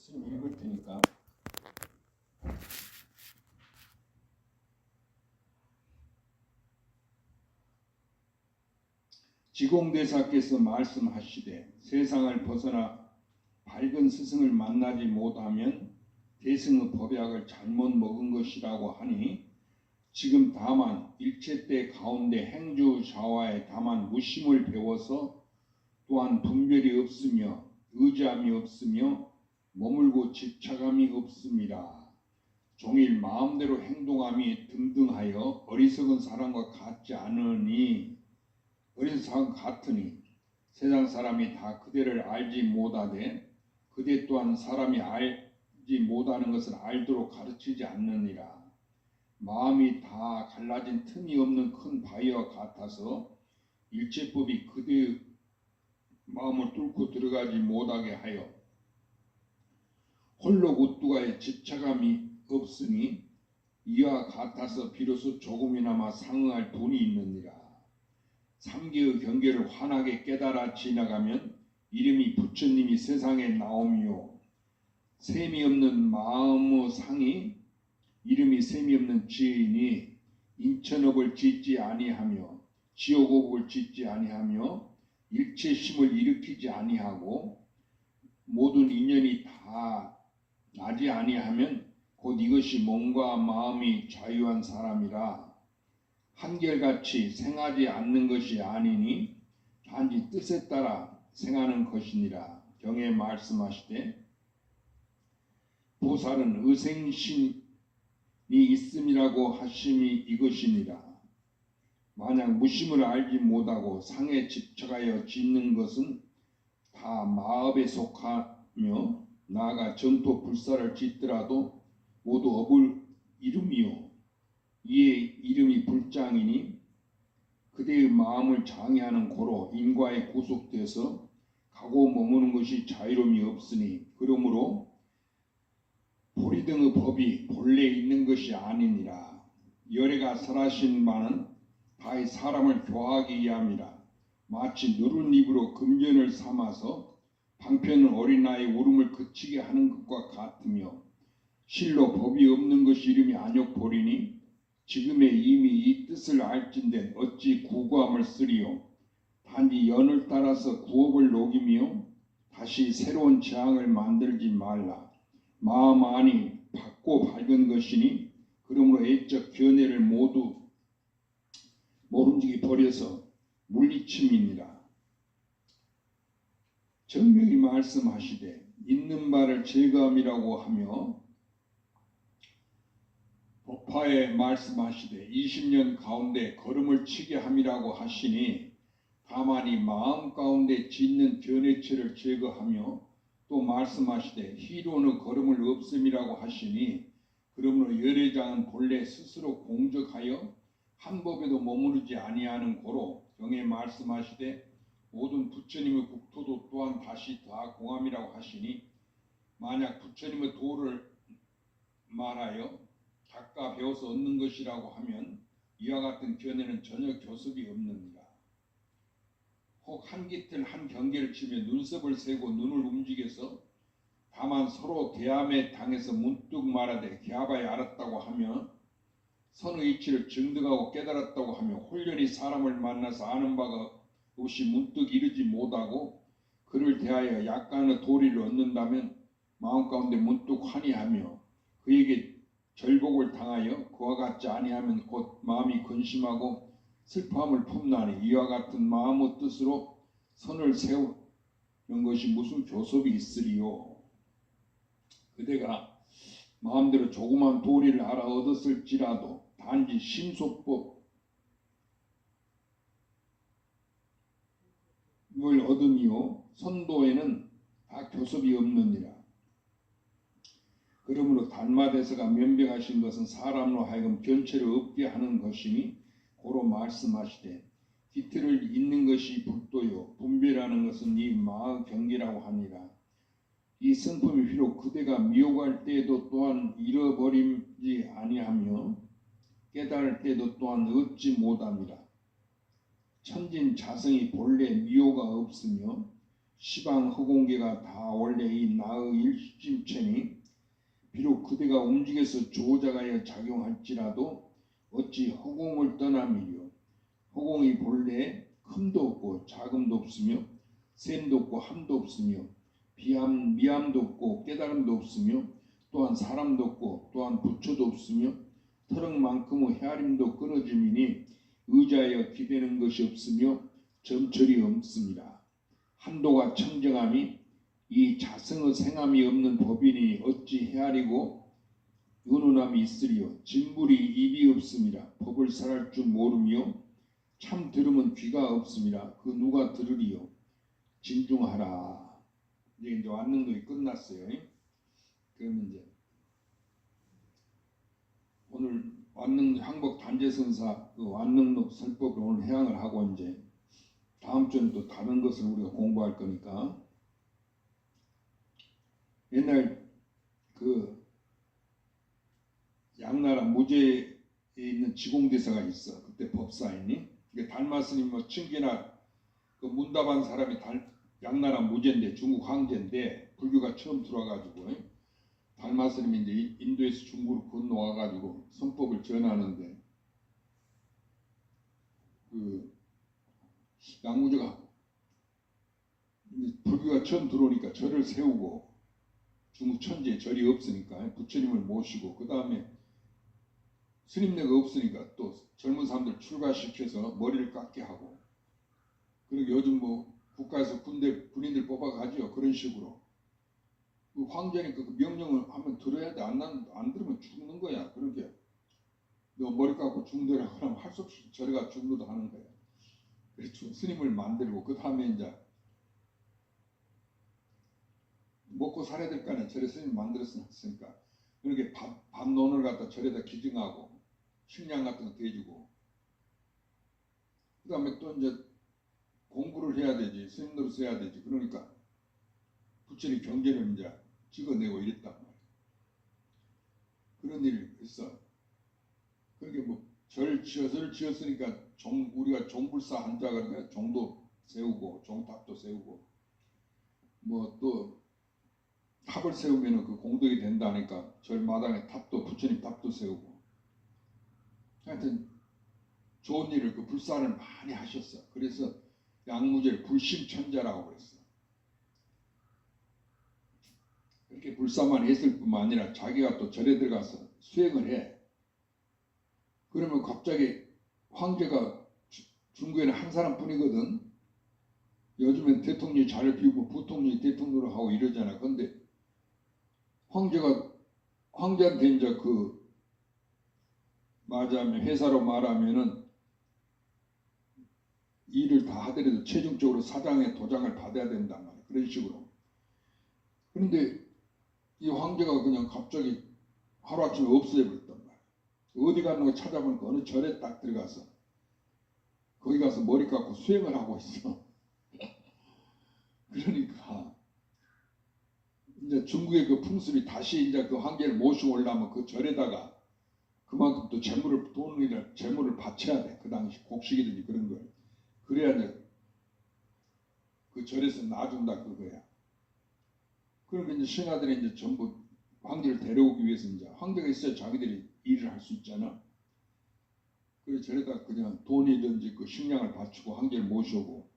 스님 읽을 테니까. 지공대사께서 말씀하시되 세상을 벗어나 밝은 스승을 만나지 못하면 대승의 법약을 잘못 먹은 것이라고 하니 지금 다만 일체 때 가운데 행주 자와에 다만 무심을 배워서 또한 분별이 없으며 의지함이 없으며 머물고 집착함이 없습니다. 종일 마음대로 행동함이 등등하여 어리석은 사람과 같지 않으니 어리석은 같으니 세상 사람이 다 그대를 알지 못하되 그대 또한 사람이 알지 못하는 것을 알도록 가르치지 않느니라. 마음이 다 갈라진 틈이 없는 큰 바위와 같아서 일체법이 그대의 마음을 뚫고 들어가지 못하게 하여 홀로 우뚜가에 집착함이 없으니 이와 같아서 비로소 조금이나마 상응할 분이 있느니라. 삼계의 경계를 환하게 깨달아 지나가면 이름이 부처님이 세상에 나오며 셈이 없는 마음의 상이 이름이 셈이 없는 지혜이니 인천업을 짓지 아니하며 지옥업을 짓지 아니하며 일체심을 일으키지 아니하고 모든 인연이 다 나지 아니하면 곧 이것이 몸과 마음이 자유한 사람이라. 한결같이 생하지 않는 것이 아니니 단지 뜻에 따라 생하는 것이니라. 경에 말씀하시되 보살은 의생신이 있음이라고 하심이 이것이니라. 만약 무심을 알지 못하고 상에 집착하여 짓는 것은 다 마업에 속하며 나아가 정토 불사를 짓더라도 모두 업을 이름이요 이에 이름이 불장이니 그대의 마음을 장애하는 고로 인과에 구속돼서 가고 머무는 것이 자유로움이 없으니 그러므로 보리 등의 법이 본래 있는 것이 아니니라. 열애가 설하신 바는 다이 사람을 교화하기 위함이라. 마치 누른 입으로 금전을 삼아서 방편은 어린아이 울음을 그치게 하는 것과 같으며 실로 법이 없는 것이 이름이 안욕보리니 지금에 이미 이 뜻을 알진된 어찌 구구함을 쓰리요. 단지 연을 따라서 구업을 녹이며 다시 새로운 재앙을 만들지 말라. 마음 안이 밝고 밝은 것이니 그러므로 애적 견해를 모두 모름지기 버려서 물리침이니라. 정명이 말씀하시되 있는 바를 제거함이라고 하며 법화에 말씀하시되 20년 가운데 걸음을 치게 함이라고 하시니 다만 이 마음 가운데 짓는 견해체를 제거하며 또 말씀하시되 희로는 걸음을 없음이라고 하시니 그러므로 열애장은 본래 스스로 공적하여 한 법에도 머무르지 아니하는 고로 경에 말씀하시되 모든 부처님의 국토도 또한 다시 다 공함이라고 하시니 만약 부처님의 도를 말하여 닦아 배워서 얻는 것이라고 하면 이와 같은 견해는 전혀 교섭이 없느니라. 혹 한 깃을 한 경계를 치며 눈썹을 세고 눈을 움직여서 다만 서로 대함에 당해서 문득 말하되 개하바에 알았다고 하며 선의 이치를 증득하고 깨달았다고 하며 홀연히 사람을 만나서 아는 바가 없이 문득 이르지 못하고 그를 대하여 약간의 도리를 얻는다면 마음 가운데 문득 환희하며 그에게 절복을 당하여 그와 같지 아니하면 곧 마음이 근심하고 슬퍼함을 품나니 이와 같은 마음의 뜻으로 선을 세우는 것이 무슨 교섭이 있으리요. 그대가 마음대로 조그만 도리를 알아 얻었을지라도 단지 심소법을 얻으며 선도에는 다 교섭이 없느니라. 그러므로 단마대사가 면병하신 것은 사람으로 하여금 견체를 없게 하는 것이니 고로 말씀하시되 기틀을 잇는 것이 불도요 분별하는 것은 이 마의 경계라고 하니라. 이 성품이 비록 그대가 미혹할 때에도 또한 잃어버리지 아니하며 깨달을 때도 또한 얻지 못함이라. 천진 자성이 본래 미호가 없으며 시방 허공계가 다 원래 이 나의 일심체니 비록 그대가 움직여서 조작하여 작용할지라도 어찌 허공을 떠남이요. 허공이 본래 큼도 없고 작음도 없으며 셈도 없고 함도 없으며 미함도 없고 깨달음도 없으며 또한 사람도 없고 또한 부처도 없으며 터럭만큼의 헤아림도 끊어짐이니 의자하여 기대는 것이 없으며 점철이 없습니다. 한도가 청정함이 이 자성의 생함이 없는 법이니 어찌 헤아리고 은은함이 있으리요. 진불이 입이 없습니다. 법을 살할 줄 모르며 참 들으면 귀가 없습니다. 그 누가 들으리요. 진중하라. 이제 완능록이 끝났어요. 그러면 이제 오늘 완능 항복 단재선사 그 완능록 설법을 오늘 해양을 하고 이제 다음 주는 또 다른 것을 우리가 공부할 거니까 옛날 그 양나라 무제에 있는 지공대사가 있어. 그때 법사이니 달마스님 뭐 칭기나 그 문답한 사람이 양나라 무제인데 중국 황제인데 불교가 처음 들어와가지고 달마스님이 이제 인도에서 중국으로 건너와가지고 선법을 전하는데 그 양무제가 불교가 처음 들어오니까 절을 세우고 중국 천지에 절이 없으니까 부처님을 모시고 그 다음에 스님네가 없으니까 또 젊은 사람들 출가시켜서 머리를 깎게 하고 그리고 요즘 뭐 국가에서 군인들 뽑아가지요. 그런 식으로 그 황제니까 그 명령을 하면 들어야 돼. 안 들으면 죽는 거야. 그렇게 너 머리 깎고 죽는다고 하면 할 수 없이 저래가 죽는다 하는 거야. 그래서 스님을 만들고 그 다음에 이제 먹고 살아야 될 거 아니야. 절에 스님 만들었으니까 그렇게 밥논을 갖다 절에다 기증하고 식량 같은 거 대주고 그 다음에 또 이제 공부를 해야 되지. 스님으로서 해야 되지. 그러니까 부처님 경제를 이제 찍어내고 이랬단 말이야. 그런 일이 있어. 그렇게 뭐 절을 지었으니까 우리가 종불사 한자 그러니까 종도 세우고 종탑도 세우고 뭐 또 탑을 세우면 그 공덕이 된다니까 절 마당에 탑도 부처님 탑도 세우고 하여튼 좋은 일을 그 불사를 많이 하셨어. 그래서 양무제를 불심천자라고 그랬어. 그렇게 불사만 했을 뿐만 아니라 자기가 또 절에 들어가서 수행을 해. 그러면 갑자기 황제가 중국에는 한 사람뿐이거든. 요즘엔 대통령이 자리를 비우고 부통령이 대통령으로 하고 이러잖아. 근데 황제한테 이제 그 말하자면 회사로 말하면은 일을 다 하더라도 최종적으로 사장의 도장을 받아야 된단 말이야. 그런 식으로. 그런데 이 황제가 그냥 갑자기 하루아침에 없어져버렸단 말이야. 어디 가는 거 찾아보니까 어느 절에 딱 들어가서 거기 가서 머리 깎고 수행을 하고 있어. 그러니까 이제 중국의 그 풍습이 다시 이제 그 황제를 모시고 오려면 그 절에다가 그만큼 또 재물을 바쳐야 돼. 그 당시 곡식이든지 그런 걸. 그래야 이제 그 절에서 놔준다 그거야. 그러니까 이제 신하들이 이제 전부 황제를 데려오기 위해서 이제 황제가 있어야 자기들이 일을 할 수 있잖아. 그래서 절에다 그냥 돈이든지 그 식량을 바치고 황제를 모셔오고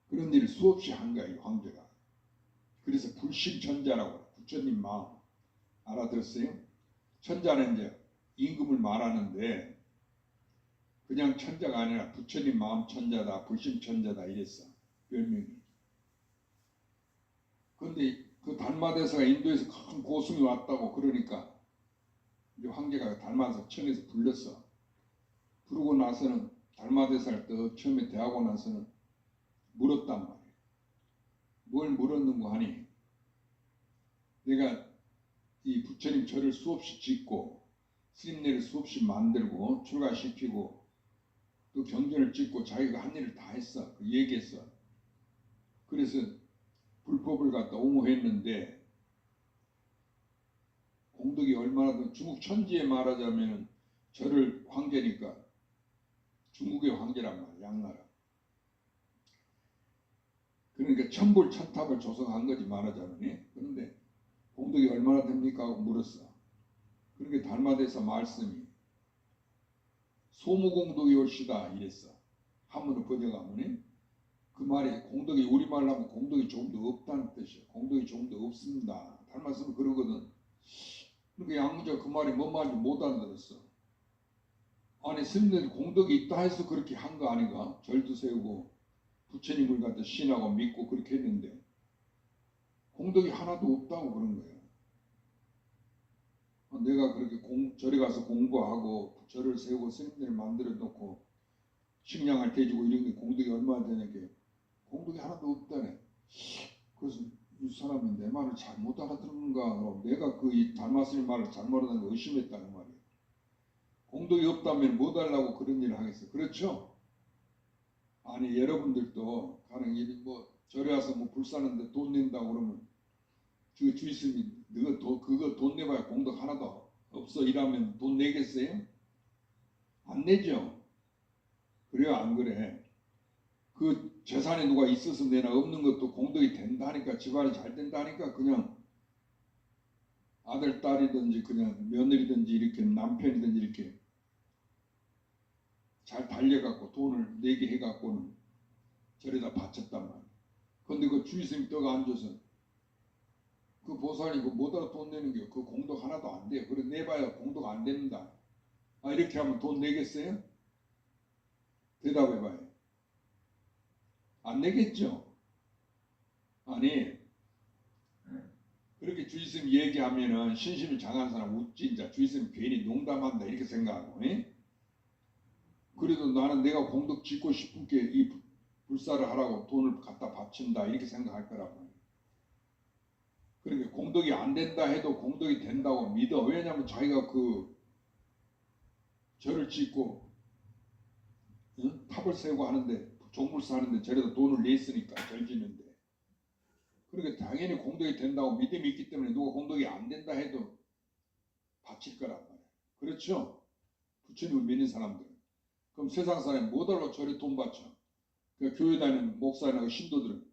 그런 일을 수없이 한 거야, 이 황제가. 그래서 불심천자라고 그래. 부처님 마음. 알아들었어요? 천자는 이제 임금을 말하는데 그냥 천자가 아니라 부처님 마음 천자다, 불심천자다 이랬어. 별명이. 그런데 그 달마대사가 인도에서 큰 고승이 왔다고 그러니까 이제 황제가 달마대사 청에서 불렀어. 부르고 나서는 달마대사를 또 처음에 대하고 나서는 물었단 말이에요. 뭘 물었는고 하니 내가 이 부처님 절을 수없이 짓고 스님네를 수없이 만들고 출가시키고 또 경전을 짓고 자기가 한 일을 다 했어. 그 얘기했어. 그래서 불법을 갖다 옹호했는데 공덕이 얼마나 더 중국 천지에 말하자면 절을 황제니까 중국의 황제란 말이야. 양나라. 그러니까 천불 천탑을 조성한 거지 말하자면. 그런데 공덕이 얼마나 됩니까 하고 물었어. 그러니까 달마대사 말씀이 소무공덕이 올시다 이랬어. 한문을 번역하면 그 말이 공덕이 우리말로 하면 공덕이 좀 더 없다는 뜻이야. 공덕이 좀 더 없습니다. 달마스는 그러거든. 그러니까 양무자 그 말이 뭔 말인지 못 알아들었어. 아니 스님들이 공덕이 있다 해서 그렇게 한 거 아닌가? 절도 세우고 부처님을 갖다 신하고 믿고 그렇게 했는데 공덕이 하나도 없다고 그런 거예요. 내가 그렇게 절에 가서 공부하고 절을 세우고 스님들을 만들어 놓고 식량을 대주고 이런 게 공덕이 얼마나 되냐 게 공덕이 하나도 없다네. 그래서 이 사람이 내 말을 잘못 알아들었는가? 내가 그 이 달마스님 말을 잘못 알아듣는 걸 의심했다는 말이에요. 공덕이 없다면 뭐 달라고 그런 일을 하겠어요? 그렇죠? 아니 여러분들도 가령 뭐 절에 와서 뭐 불 사는데 돈 낸다고 그러면 그 주의스님이 그거 돈 내봐야 공덕 하나도 없어 이러면 돈 내겠어요? 안 내죠. 그래요 안 그래? 그 재산에 누가 있어서 내나 없는 것도 공덕이 된다니까 집안이 잘 된다니까 그냥 아들 딸이든지 그냥 며느리든지 이렇게 남편이든지 이렇게 잘 달려갖고 돈을 내게 해갖고는 절에다 바쳤단 말이야. 근데 그 주의스님이 떠가 앉아서 그 보살이 그 뭐다 돈 내는 게 그 공덕 하나도 안 돼요. 그래 내봐야 공덕 안 됩니다. 아 이렇게 하면 돈 내겠어요? 대답해봐요. 안 내겠죠? 아니 그렇게 주의스님 얘기하면은 신심이 장한 사람 웃지 이제 주의스님 괜히 농담한다 이렇게 생각하고 그래도 나는 내가 공덕 짓고 싶은 게 이 불사를 하라고 돈을 갖다 바친다 이렇게 생각할 거라고. 그러니까 공덕이 안 된다 해도 공덕이 된다고 믿어. 왜냐하면 자기가 그 절을 짓고 탑을 세우고 하는데 종불사 하는데 절에다 돈을 냈으니까 절 짓는데 그러니까 당연히 공덕이 된다고 믿음이 있기 때문에 누가 공덕이 안 된다 해도 바칠 거란 말이야. 그렇죠? 부처님을 믿는 사람들은. 그럼 세상 사람이 뭐달로 절에 돈 바쳐? 그러니까 교회 다니는 목사나 신도들은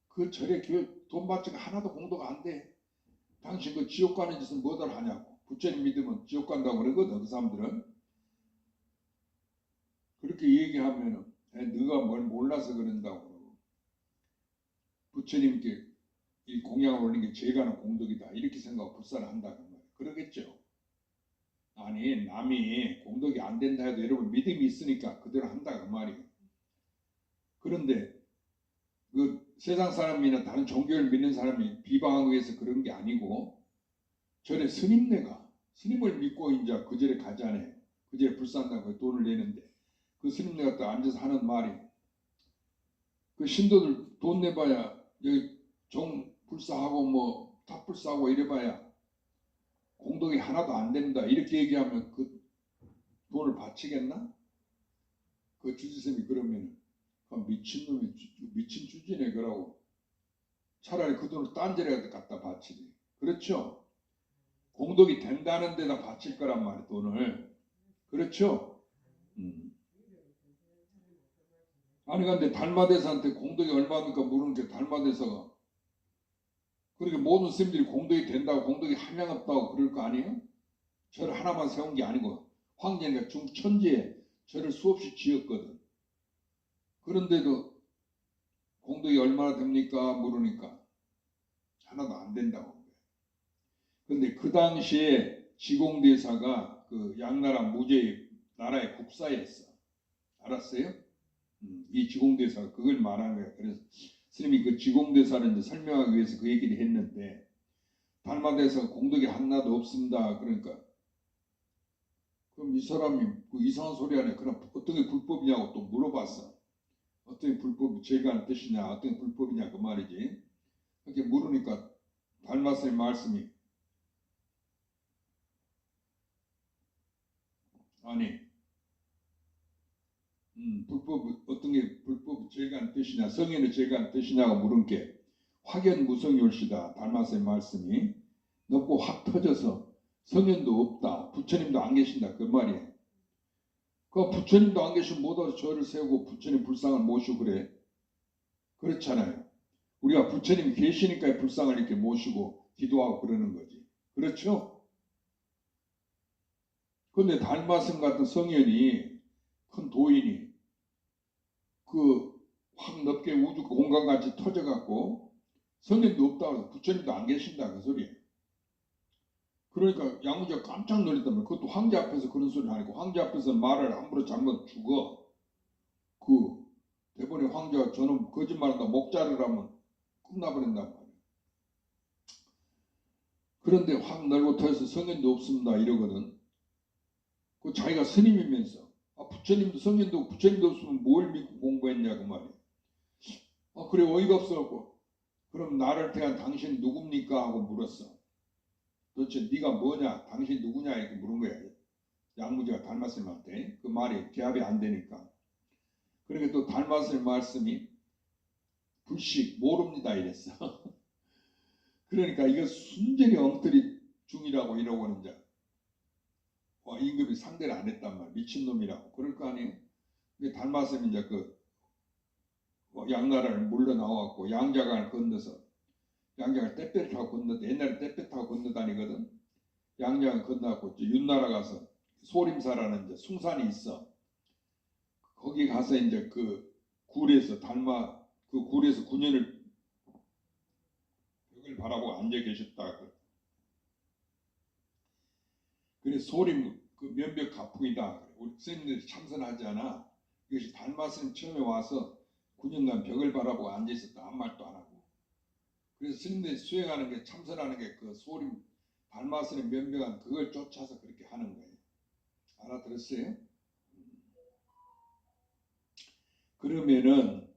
그 절에 돈 바치가 하나도 공덕 안 돼. 당신 그 지옥 가는 짓은 뭐달 하냐고. 부처님 믿으면 지옥 간다고 그러거든 그 사람들은. 그렇게 얘기하면은 너가 뭘 몰라서 그런다고 그러고 부처님께 이 공양을 올리는 게 제가 하는 공덕이다 이렇게 생각하고 불사를 한다 그 말이에요. 그러겠죠. 아니 남이 공덕이 안 된다 해도 여러분 믿음이 있으니까 그대로 한다 그 말이에요. 그런데 그 세상 사람이나 다른 종교를 믿는 사람이 비방하기 위해서 그런 게 아니고 절에 스님네가 스님을 믿고 이제 그 절에 가잖아요. 그 절에 불산다고 돈을 내는데 그 스님네가 또 앉아서 하는 말이 그 신도들 돈 내봐야 여기 종 불사하고 뭐 탑불사하고 이래봐야 공덕이 하나도 안 된다 이렇게 얘기하면 그 돈을 바치겠나? 그 주지스님이 그러면 미친놈이 미친 주지네 그러고 차라리 그 돈을 딴 절에 갖다 바치지. 그렇죠? 공덕이 된다는 데다 바칠 거란 말이야 돈을. 그렇죠? 아니 근데 달마대사한테 공덕이 얼마니까 물은 게 달마대사가 그렇게 모든 스님들이 공덕이 된다고 공덕이 한량 없다고 그럴 거 아니에요? 절을 하나만 세운 게 아니고 황제니까 중천지에 절을 수없이 지었거든. 그런데도 공덕이 얼마나 됩니까? 물으니까 하나도 안 된다고. 근데 그 당시에 지공대사가 그 양나라 무제의 나라의 국사였어. 알았어요? 이 지공대사가 그걸 말한 거야. 그래서 스님이 그 지공대사를 이제 설명하기 위해서 그 얘기를 했는데 달마대사가 공덕이 하나도 없습니다. 그러니까 그럼 이 사람이 그 이상한 소리 하네. 그럼 어떤 게 불법이냐고 또 물어봤어. 어떤 게 불법이 제가 뜻이냐 어떤 게 불법이냐 그 말이지. 이렇게 물으니까 달마스의 말씀이 아니 불법 어떤 게 불법 제가 뜻이냐 성인의 제가 뜻이냐고 물은 게 확연무성이 올시다. 달마스의 말씀이 높고 확 터져서 성현도 없다. 부처님도 안 계신다. 그 말이에요. 그 부처님도 안 계시면 못와서 절을 세우고 부처님 불상을 모시고 그래. 그렇잖아요. 우리가 부처님이 계시니까 불상을 이렇게 모시고 기도하고 그러는 거지. 그렇죠? 그런데 달마승 같은 성현이 큰 도인이 그 확 넓게 우주 공간같이 터져갖고 성현도 없다고 해서 부처님도 안 계신다 그 소리예요. 그러니까 양무지가 깜짝 놀랐다면 그것도 황제 앞에서 그런 소리 하니까 황제 앞에서 말을 함부로 잘못 죽어. 그 대본의 황제가 저는 거짓말한다 목자를 하면 끝나버린단 말이에요. 그런데 확 넓고 터져서 성현도 없습니다 이러거든. 그 자기가 스님이면서 부처님도 성현도 부처님도 없으면 뭘 믿고 공부했냐 그 말이에요. 그래 어이가 없어갖고 그럼 나를 태한 당신 누굽니까 하고 물었어. 도대체 네가 뭐냐 당신 누구냐 이렇게 물은 거야. 양무지가 달마스님한테. 그 말이 대합이 안 되니까. 그러니까 또 달마스님 말씀이 불식 모릅니다 이랬어. 그러니까 이거 순전히 엉터리 중이라고 이러고는 이제 임금이 상대를 안 했단 말이야. 미친놈이라고. 그럴 거 아니에요. 달마스님이 이제 그 양나라를 물러나와갖고 양자강을 건너서 양자강을 떼빼 타고 건너다. 옛날에 떼빼 타고 건너다니거든. 양자강 건너갖고 윤나라 가서 소림사라는 이제 숭산이 있어. 거기 가서 이제 그 굴에서 그 굴에서 9년을 벽을 바라보고 앉아 계셨다. 그래서 소림 그 면벽 가풍이다. 우리 스님들이 참선하지 않아. 이것이 달마스님 처음에 와서 9년간 벽을 바라보고 앉아 있었다. 아무 말도 안 하고. 그래서 스님들이 수행하는 게 참선하는 게 그 소림 달마스님 면벽한 그걸 쫓아서 그렇게 하는 거예요. 알아들었어요? 그러면은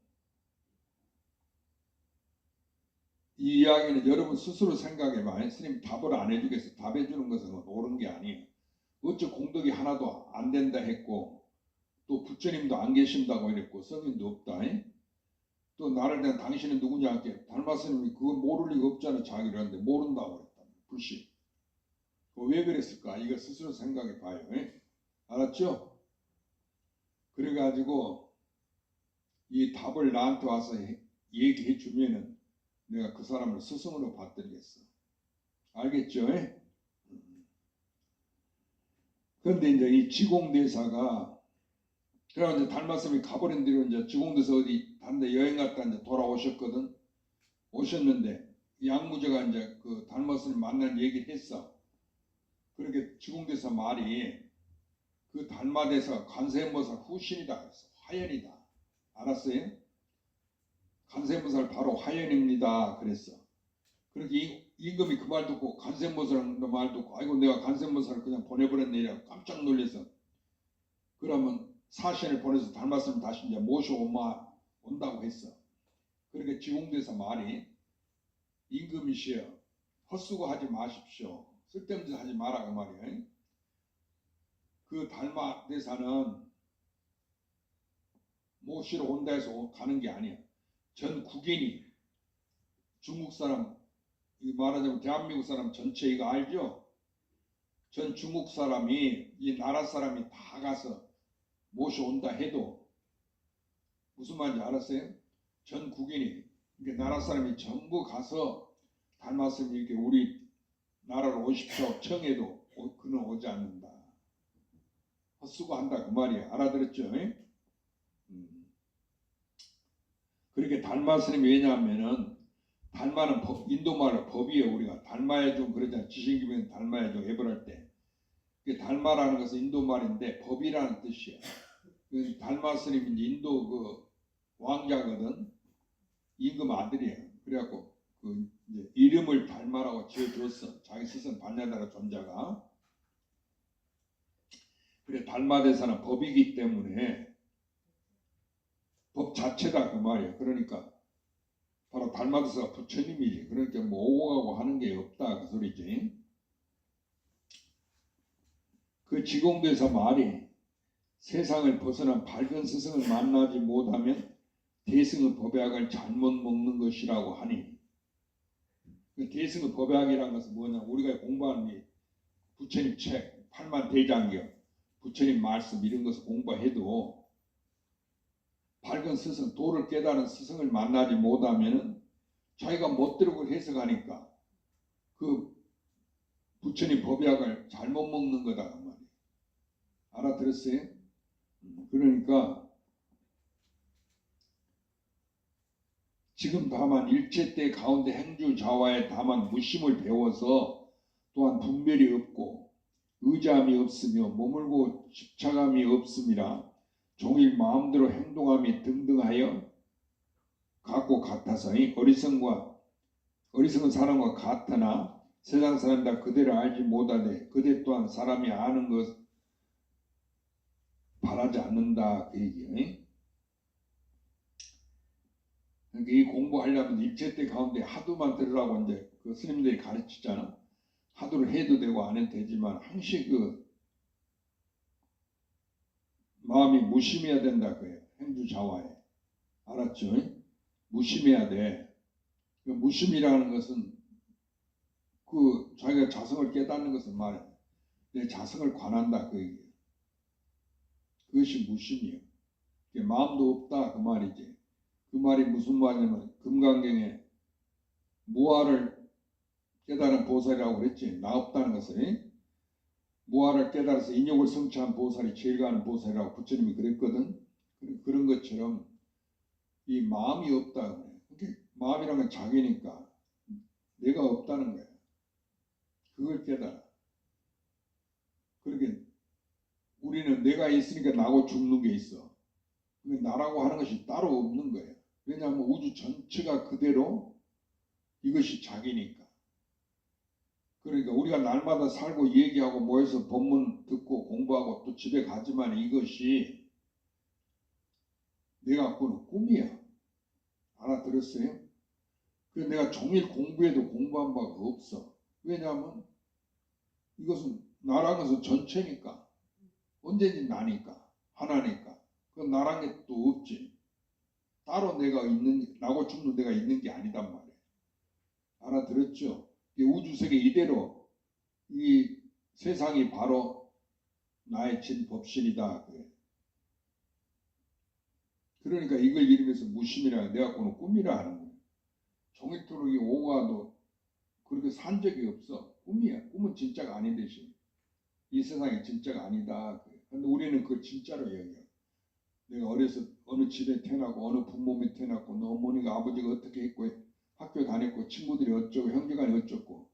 이 이야기는 여러분 스스로 생각해봐. 스님 답을 안 해주겠어. 답해주는 것은 옳은 게 아니에요. 어째 공덕이 하나도 안 된다 했고 또 부처님도 안 계신다고 이랬고 성인도 없다. 또 나를 대한 당신은 누구냐 할게 달마스님이 그거 모를 리가 없잖아. 자기를 하는데 모른다고 그랬다. 불신. 왜 그랬을까? 이거 스스로 생각해 봐요. 알았죠? 그래가지고 이 답을 나한테 와서 얘기해 주면은 내가 그 사람을 스승으로 받들겠어. 알겠죠? 그런데 이제 이 지공대사가 그래서 이제 달마스님이 가버린 뒤로 이제 지공대사 어디 다른데 여행 갔다 이제 돌아오셨거든. 오셨는데 양무제가 이제 그 달마스님 만난 얘기를 했어. 그렇게 지공대사 말이 그 달마대사가 관세음보살 후신이다 그랬어. 화연이다. 알았어요? 관세음보살 바로 화연입니다. 그랬어. 그렇게 임금이 그 말 듣고 관세음보살 말 듣고 아이고 내가 관세음보살을 그냥 보내버렸네 이라고 깜짝 놀라서 그러면 사신을 보내서 달마스님 다시 이제 온다고 했어. 그렇게 지공대사 말이 임금이시여 헛수고 하지 마십시오. 쓸데없는 짓 하지 마라 그 말이에요. 그 달마대사는 모시러 온다 해서 가는 게 아니야. 전 국인이 중국 사람 말하자면 대한민국 사람 전체 이거 알죠? 전 중국 사람이 이 나라 사람이 다 가서 모셔온다 해도 무슨 말인지 알았어요? 전 국인이 그러니까 나라 사람이 전부 가서 달마스님 이렇게 우리 나라로 오십시오 청해도 그는 오지 않는다. 헛수고한다 그 말이야. 알아들었죠? 그렇게 달마스님이 왜냐하면은 달마는 인도말로 법이에요. 우리가 달마에 좀 그러잖아. 지신기면 달마에 좀 해버릴 때 달마라는 것은 인도말인데 법이라는 뜻이야. 달마스님이 인도 그 왕자거든. 임금 아들이에요. 그래갖고 그 이제 이름을 달마라고 지어줬어. 자기 스승 반야나라 존자가. 그래 달마대사는 법이기 때문에 법 자체다 그 말이야. 그러니까 바로 달마대사가 부처님이지. 그러니까 뭐 오고 가고 하는 게 없다 그 소리지. 그 지공대사 말이 세상을 벗어난 밝은 스승을 만나지 못하면 대승의 법약을 잘못 먹는 것이라고 하니 그 대승의 법약이라는 것은 뭐냐 우리가 공부하는 게 부처님 책, 팔만대장경, 부처님 말씀 이런 것을 공부해도 밝은 스승, 도를 깨달은 스승을 만나지 못하면 자기가 멋대로 해석하니까 그 부처님 법약을 잘못 먹는 거다 그 말이에요. 알아들었어요? 그러니까 지금 다만 일체 때 가운데 행주 좌와에 다만 무심을 배워서 또한 분별이 없고 의지함이 없으며 머물고 집착함이 없음이라 종일 마음대로 행동함이 등등하여 같고 같아서 어리석은 사람과 같으나 세상 사람 다 그대를 알지 못하되 그대 또한 사람이 아는 것 바라지 않는다 그 얘기예요. 그러니까 이 공부하려면 일체 때 가운데 하도만 들으라고 이제 그 스님들이 가르치잖아. 하도를 해도 되고 안 해도 되지만 항시 그 마음이 무심해야 된다 그래요. 행주좌와에. 알았죠? 무심해야 돼. 그 무심이라는 것은 그 자기가 자성을 깨닫는 것을 말해. 내 자성을 관한다 그 얘기예요. 그것이 무심이에요. 마음도 없다 그 말이지. 그 말이 무슨 말이냐면 금강경에 무아를 깨달은 보살이라고 그랬지. 나 없다는 것을. 무아를 깨달아서 인욕을 성취한 보살이 제일 가는 보살이라고 부처님이 그랬거든. 그런 것처럼 이 마음이 없다 그래. 그러니까 마음이란 건 자기니까 내가 없다는 거야. 그걸 깨달아. 그러니까 우리는 내가 있으니까 나고 죽는 게 있어. 그러니까 나라고 하는 것이 따로 없는 거예요. 왜냐하면 우주 전체가 그대로 이것이 자기니까. 그러니까 우리가 날마다 살고 얘기하고 모여서 법문 듣고 공부하고 또 집에 가지만 이것이 내가 꾸는 꿈이야. 알아들었어요? 그래서 내가 종일 공부해도 공부한 바가 없어. 왜냐하면 이것은 나라는 것은 전체니까. 언제든지 나니까. 하나니까. 그건 나란 게 또 없지. 따로 내가 있는, 나고 죽는 내가 있는 게 아니단 말이에요. 알아들었죠? 이 우주세계 이대로 이 세상이 바로 나의 진법신이다. 그래. 그러니까 이걸 이름해서 무심이라 내가 꾸는 꿈이라 하는 거예요. 종일토록 이 오가도 그렇게 산 적이 없어. 꿈이야. 꿈은 진짜가 아닌 대신 이 세상이 진짜가 아니다. 그런데 우리는 그걸 진짜로 여겨. 내가 어려서 어느 집에 태어나고 어느 부모님이 태어났고 너 어머니가 아버지가 어떻게 했고 학교 다녔고 친구들이 어쩌고 형제간이 어쩌고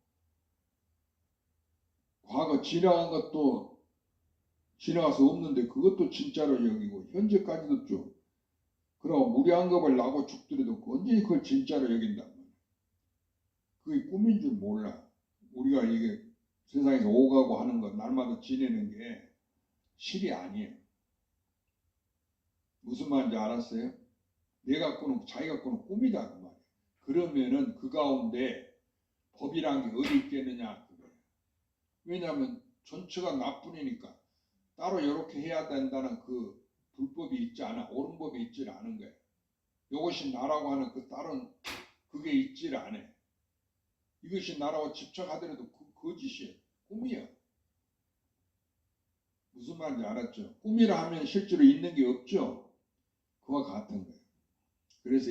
과거 지나간 것도 지나가서 없는데 그것도 진짜로 여기고 현재까지도 쭉 그러고 무리한 겁을 나고 죽더라도 언제니 그걸 진짜로 여긴단 말이야. 그게 꿈인 줄 몰라. 우리가 이게 세상에서 오가고 하는 것 날마다 지내는 게 실이 아니에요. 무슨 말인지 알았어요? 내가 꾸는 자기가 꾸는 꿈이다 그 말이에요. 그러면은 그 가운데 법이란 게 어디 있겠느냐 그거예요. 왜냐하면 전체가 나뿐이니까 따로 이렇게 해야 된다는 그 불법이 있지 않아. 옳은 법이 있지 않은 거예요. 이것이 나라고 하는 그 다른 그게 있지 않아. 이것이 나라고 집착하더라도 그 거짓이에요. 꿈이에요. 무슨 말인지 알았죠? 꿈이라 하면 실제로 있는 게 없죠. 그와 같은 거예요. 그래서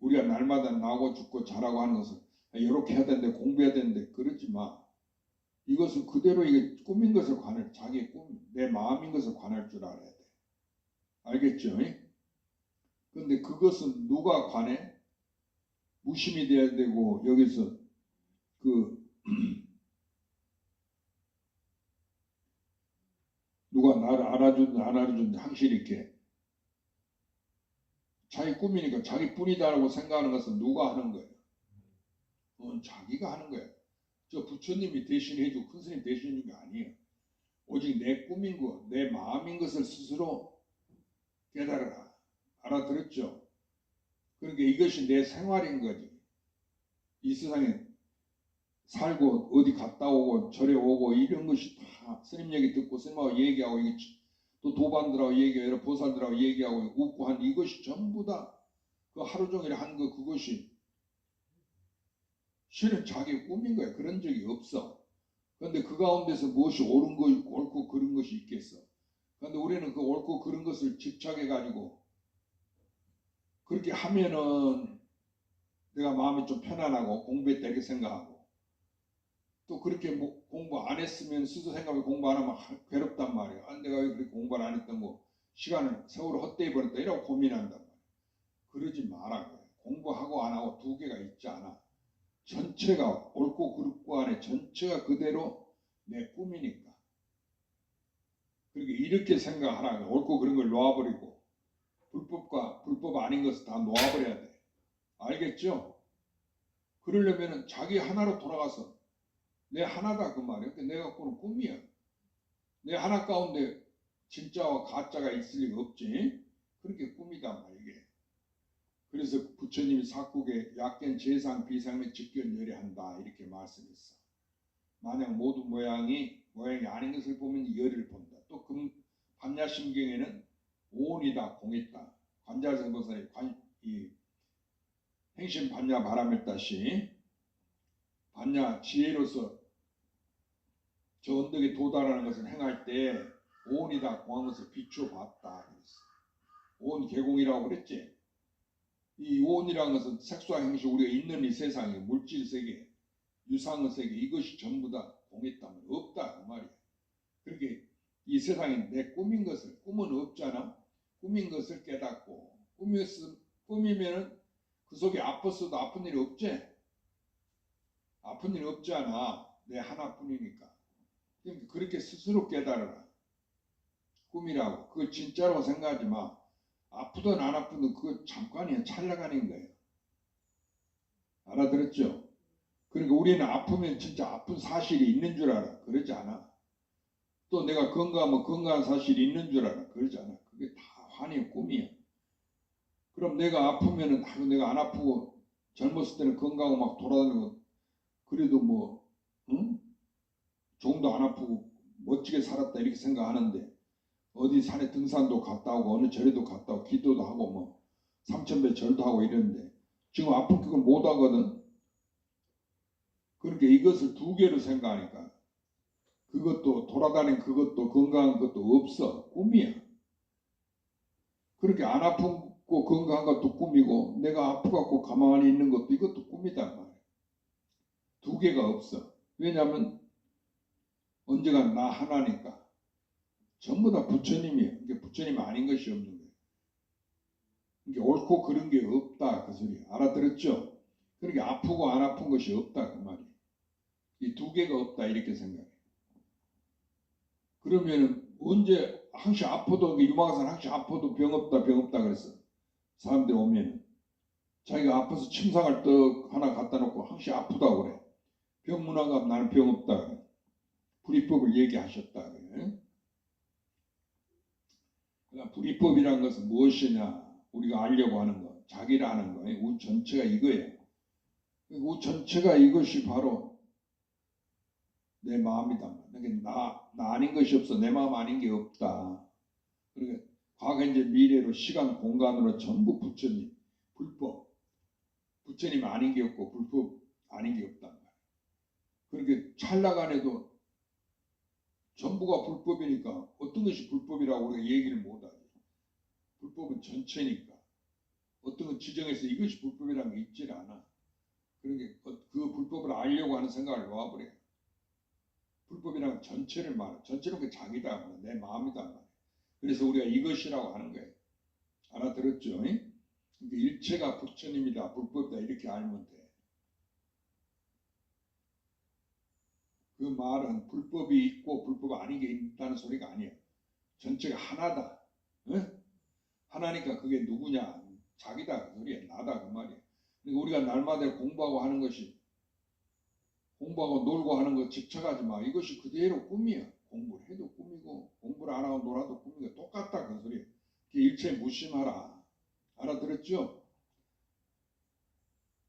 우리가 날마다 나고 죽고 자라고 하는 것은 이렇게 해야 되는데 공부해야 되는데 그러지 마. 이것은 그대로 이게 꿈인 것을 관할 자기 꿈, 내 마음인 것을 관할 줄 알아야 돼. 알겠죠? 그런데 그것은 누가 관해? 무심이 돼야 되고 여기서 그 누가 나를 알아주든 안 알아주든 항상 이렇게 자기 꿈이니까 자기 뿐이다라고 생각하는 것은 누가 하는 거예요? 자기가 하는 거예요. 저 부처님이 대신해주고 큰 스님 대신해주는 게 아니에요. 오직 내 꿈인 것, 내 마음인 것을 스스로 깨달아라. 알아들었죠? 그러니까 이것이 내 생활인 거지. 이 세상에 살고 어디 갔다 오고 절에 오고 이런 것이 다 스님 얘기 듣고 스님하고 얘기하고 이게 또 도반들하고 얘기하고 보살들하고 얘기하고 웃고 한 이것이 전부 다 그 하루 종일 한 거 그것이 실은 자기 꿈인 거야. 그런 적이 없어. 그런데 그 가운데서 무엇이 옳은 거 있고 옳고 그런 것이 있겠어. 그런데 우리는 그 옳고 그런 것을 집착해 가지고 그렇게 하면은 내가 마음이 좀 편안하고 공부했다 이렇게 생각하고, 또 그렇게 뭐 공부 안 했으면 스스로 생각하면 공부 안 하면 괴롭단 말이야. 아, 내가 왜 그렇게 공부를 안 했던 거, 시간을 세월을 헛되이 버렸다 이라고 고민한단 말이야. 그러지 마라. 공부하고 안 하고 두 개가 있지 않아. 전체가 옳고 그르고 안에 전체가 그대로 내 꿈이니까. 그러니까 이렇게 생각하라. 옳고 그른 걸 놓아버리고 불법과 불법 아닌 것을 다 놓아버려야 돼. 알겠죠? 그러려면 자기 하나로 돌아가서 내 하나다 그 말이야. 내가 갖고는 꿈이야. 내 하나 가운데 진짜와 가짜가 있을 리가 없지. 그렇게 꿈이단 말이야. 이게. 그래서 부처님이 사국에 약견 재상 비상의 직견 열애한다 이렇게 말씀했어. 만약 모두 모양이 아닌 것을 보면 열을 본다. 또 반야심경에는 오온이다 공했다. 관자성보살이 행신 반야 바람했다시 반야 지혜로서 저 언덕에 도달하는 것을 행할 때 오온이다 공한 것을 비춰봤다. 그랬어. 오온 개공이라고 그랬지. 이 오온이라는 것은 색소와 형식 우리가 있는 이 세상에 물질 세계, 유상의 세계 이것이 전부 다 공했다면 없다 그 말이야. 그렇게 이 세상에 내 꿈인 것을 꿈은 없잖아. 꿈인 것을 깨닫고 꿈이면은 그 속에 아팠어도 아픈 일이 없지. 아픈 일이 없잖아. 내 하나뿐이니까. 그러니까 그렇게 스스로 깨달아라. 꿈이라고. 그걸 진짜로 생각하지 마. 아프든 안 아프든 그거 잠깐이야. 찰나가는 거예요. 알아들었죠? 그러니까 우리는 아프면 진짜 아픈 사실이 있는 줄 알아. 그러지 않아. 또 내가 건강하면 건강한 사실이 있는 줄 알아. 그러지 않아. 그게 다 환희의 꿈이야. 그럼 내가 아프면은 내가 안 아프고 젊었을 때는 건강하고 막 돌아다니고 그래도 뭐 응? 종도 안 아프고 멋지게 살았다 이렇게 생각하는데 어디 산에 등산도 갔다 오고 어느 절에도 갔다 오고 기도도 하고 뭐 삼천배 절도 하고 이러는데 지금 아픈 그걸 못 하거든. 그러니까 이것을 두 개로 생각하니까 그것도 돌아다니는 그것도 건강한 것도 없어. 꿈이야. 그렇게 안 아프고 건강한 것도 꿈이고 내가 아프갖고 가만히 있는 것도 이것도 꿈이단 말이야. 두 개가 없어. 왜냐하면 언제가 나 하나니까. 전부 다 부처님이에요. 이게 부처님 아닌 것이 없는 거예요. 이게 옳고 그런 게 없다 그 소리야. 알아들었죠? 그러니까 아프고 안 아픈 것이 없다 그 말이에요. 이 두 개가 없다 이렇게 생각해. 그러면은 언제 항시 아파도 유망하선 항시 아파도 병 없다 그랬어. 사람들이 오면은 자기가 아파서 침상을 떡 하나 갖다 놓고 항시 아프다고 그래. 병 문화가 나는 병 없다 그래. 불이법을 얘기하셨다 그래. 그러니까 불이법이라는 것은 무엇이냐? 우리가 알려고 하는 거, 자기라 하는 거, 우리 전체가 이거예요. 우리 전체가 이것이 바로 내 마음이다. 그러니까 나 아닌 것이 없어. 내 마음 아닌 게 없다. 그러니까 과거, 현재, 미래로 시간, 공간으로 전부 부처님, 불법, 부처님 아닌 게 없고 불법 아닌 게 없단 말이야. 그렇게 찰나간에도 전부가 불법이니까 어떤 것이 불법이라고 우리가 얘기를 못하지. 불법은 전체니까. 어떤 건 지정해서 이것이 불법이라는 게 있질 않아. 그러니까 그 불법을 알려고 하는 생각을 놓아버려. 불법이라는 전체를 말해. 전체는 그 자기다 말해. 내 마음이다 말해. 그래서 우리가 이것이라고 하는 거예요. 알아들었죠? 그러니까 일체가 부처님이다, 불법이다 이렇게 알면 돼. 그 말은 불법이 있고 불법 아닌 게 있다는 소리가 아니에요. 전체가 하나다. 응? 하나니까 그게 누구냐? 자기다 그 소리야. 나다 그 말이야. 그러니까 우리가 날마다 공부하고 하는 것이 공부하고 놀고 하는 거 집착하지 마. 이것이 그대로 꿈이야. 공부를 해도 꿈이고 공부를 안 하고 놀아도 꿈이고 똑같다 그 소리야. 일체 무심하라. 알아들었죠?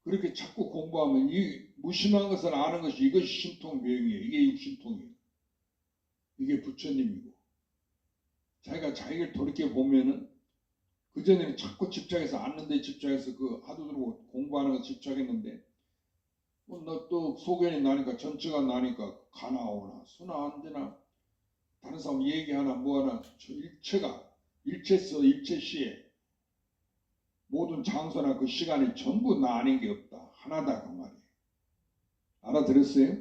그렇게 자꾸 공부하면 이 무심한 것을 아는 것이 이것이 신통명이에요. 이게 육신통이에요. 이게 부처님이고 자기가 자기를 돌이켜 보면은 그전에는 자꾸 집착해서 앉는 데 집착해서 그 하도 들고 공부하는 거 집착했는데 너 또 소견이 나니까 전체가 나니까 가나오나 수나 안되나 다른 사람 얘기하나 뭐하나 저 일체가 일체서 일체시에 모든 장소나 그 시간이 전부 나 아닌 게 없다. 하나다 그 말이에요. 알아들었어요?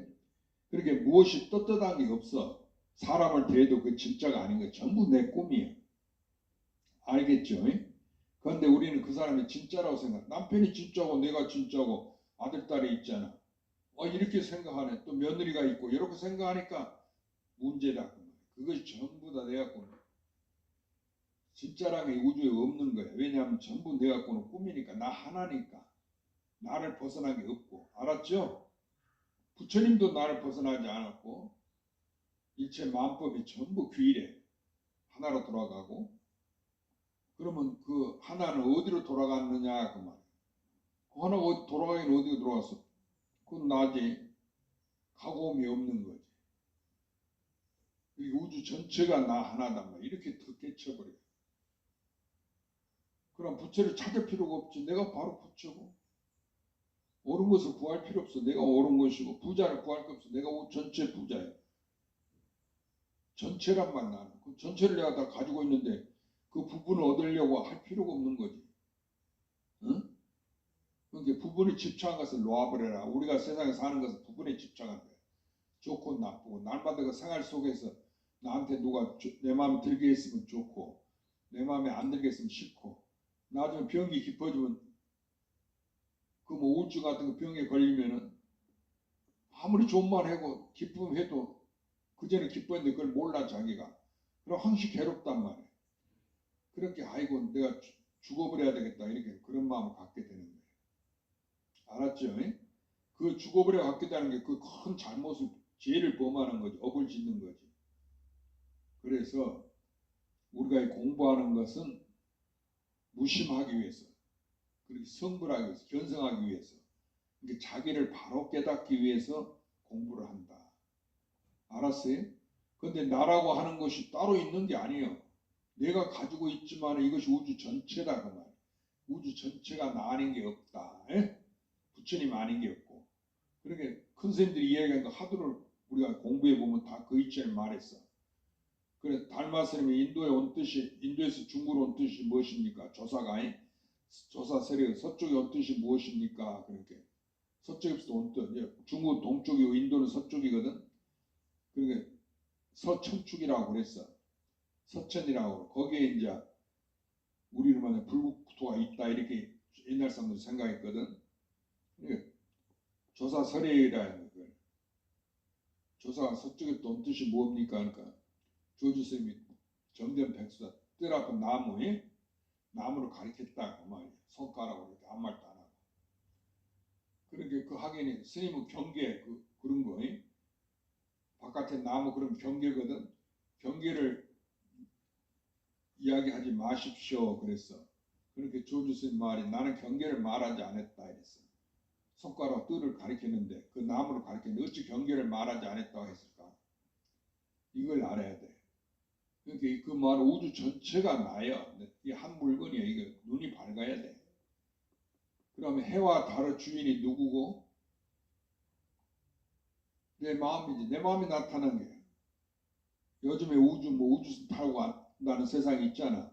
그렇게 무엇이 떳떳한 게 없어. 사람을 대해도 그 진짜가 아닌 거 전부 내 꿈이에요. 알겠죠? 그런데 우리는 그 사람이 진짜라고 생각. 남편이 진짜고 내가 진짜고 아들 딸이 있잖아. 이렇게 생각하네. 또 며느리가 있고 이렇게 생각하니까 문제다. 그것이 전부 다 내 갖고는 진짜라는 게 우주에 없는 거야. 왜냐하면 전부 내 갖고는 꿈이니까. 나 하나니까. 나를 벗어난 게 없고. 알았죠? 부처님도 나를 벗어나지 않았고 일체 만법이 전부 규일에 하나로 돌아가고, 그러면 그 하나는 어디로 돌아갔느냐 그 말이야. 그 하나가 돌아가긴 어디로 돌아갔어? 그건 나지. 가고움이 없는 거지. 이 우주 전체가 나 하나단 말이야. 이렇게 더 깨쳐버려. 그럼 부처를 찾을 필요가 없지. 내가 바로 부처고. 옳은 것을 구할 필요 없어. 내가 옳은 것이고. 부자를 구할 거 없어. 내가 전체 부자야. 전체란 말 나는. 그 전체를 내가 다 가지고 있는데 그 부분을 얻으려고 할 필요가 없는 거지. 응? 그러니까 부분에 집착한 것을 놓아버려라. 우리가 세상에 사는 것은 부분에 집착한 거야. 좋고 나쁘고. 날마다 그 생활 속에서 나한테 누가 내 마음에 들게 했으면 좋고 내 마음에 안 들게 했으면 싫고, 나중에 병이 깊어지면 그 뭐 우울증 같은 거 병에 걸리면은 아무리 좋은 말 하고 기쁨해도 그 전에 기뻤는데 그걸 몰라 자기가. 그럼 항시 괴롭단 말이야. 그렇게 아이고 내가 죽어버려야 되겠다 이렇게 그런 마음을 갖게 되는 거예요. 알았죠? 그 죽어버려 갖게 되는 게 그 큰 잘못을 죄를 범하는 거지. 업을 짓는 거지. 그래서 우리가 공부하는 것은 무심하기 위해서, 그리고 성불하기 위해서, 견성하기 위해서, 그러니까 자기를 바로 깨닫기 위해서 공부를 한다. 알았어요? 그런데 나라고 하는 것이 따로 있는 게 아니에요. 내가 가지고 있지만 이것이 우주 전체다 그 말. 우주 전체가 나 아닌 게 없다. 부처님 아닌 게 없고. 그러니까 큰 스님들이 이야기한 거 하도를 우리가 공부해 보면 다 그 이치를 말했어. 그래 달마 스님이 인도에 온 뜻이, 인도에서 중국으로 온 뜻이 무엇입니까? 조사가 조사 세력 서쪽에 온 뜻이 무엇입니까? 그렇게 서쪽에서 온 뜻. 중국 동쪽이고 인도는 서쪽이거든. 그러니까 서천축이라고 그랬어. 서천이라고. 거기에 이제 우리로 말하면 불국토가 있다 이렇게 옛날 사람들 생각했거든. 그러니까 조사 설해이라는 거. 조사가 서쪽에 온 뜻이 뭡니까? 그러니까 조주 스님이 정전 백수다. 뜰 앞은 나무에 나무를 가리켰다 그 말이야. 손가락으로 이렇게 아무 말도 안 하고. 그러니까 그 하긴 스님은 경계 그런 거. 바깥에 나무 그런 경계거든. 경계를 이야기하지 마십시오 그랬어. 그렇게 조주 스님 말이 나는 경계를 말하지 않았다 이랬어. 손가락 뜰을 가리켰는데 그 나무를 가리켰는데 어찌 경계를 말하지 않았다고 했을까? 이걸 알아야 돼. 그러니까 그 말은 우주 전체가 나야. 이 한 물건이야. 이거 눈이 밝아야 돼. 그러면 해와 달의 주인이 누구고? 내 마음이지. 내 마음이 나타난 게. 요즘에 우주 타고 나는 세상이 있잖아.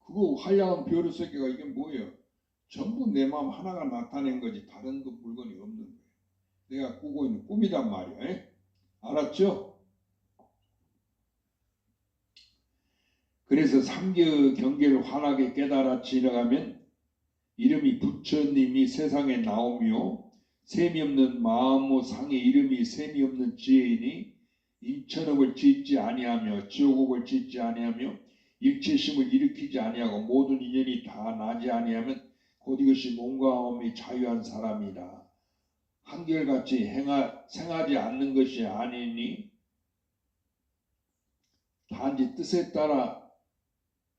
그거 한량한 별의 세계가 이게 뭐예요? 전부 내 마음 하나가 나타낸 거지. 다른 그 물건이 없는 거예요. 내가 꾸고 있는 꿈이단 말이야. 알았죠? 그래서 삼계 경계를 환하게 깨달아 지나가면 이름이 부처님이 세상에 나오며 셈이 없는 마음의 상의 이름이 셈이 없는 지혜이니 인천업을 짓지 아니하며 지옥업을 짓지 아니하며 일체심을 일으키지 아니하고 모든 인연이 다 나지 아니하면 곧 이것이 몸과마음이 자유한 사람이라. 한결같이 생하지 않는 것이 아니니 단지 뜻에 따라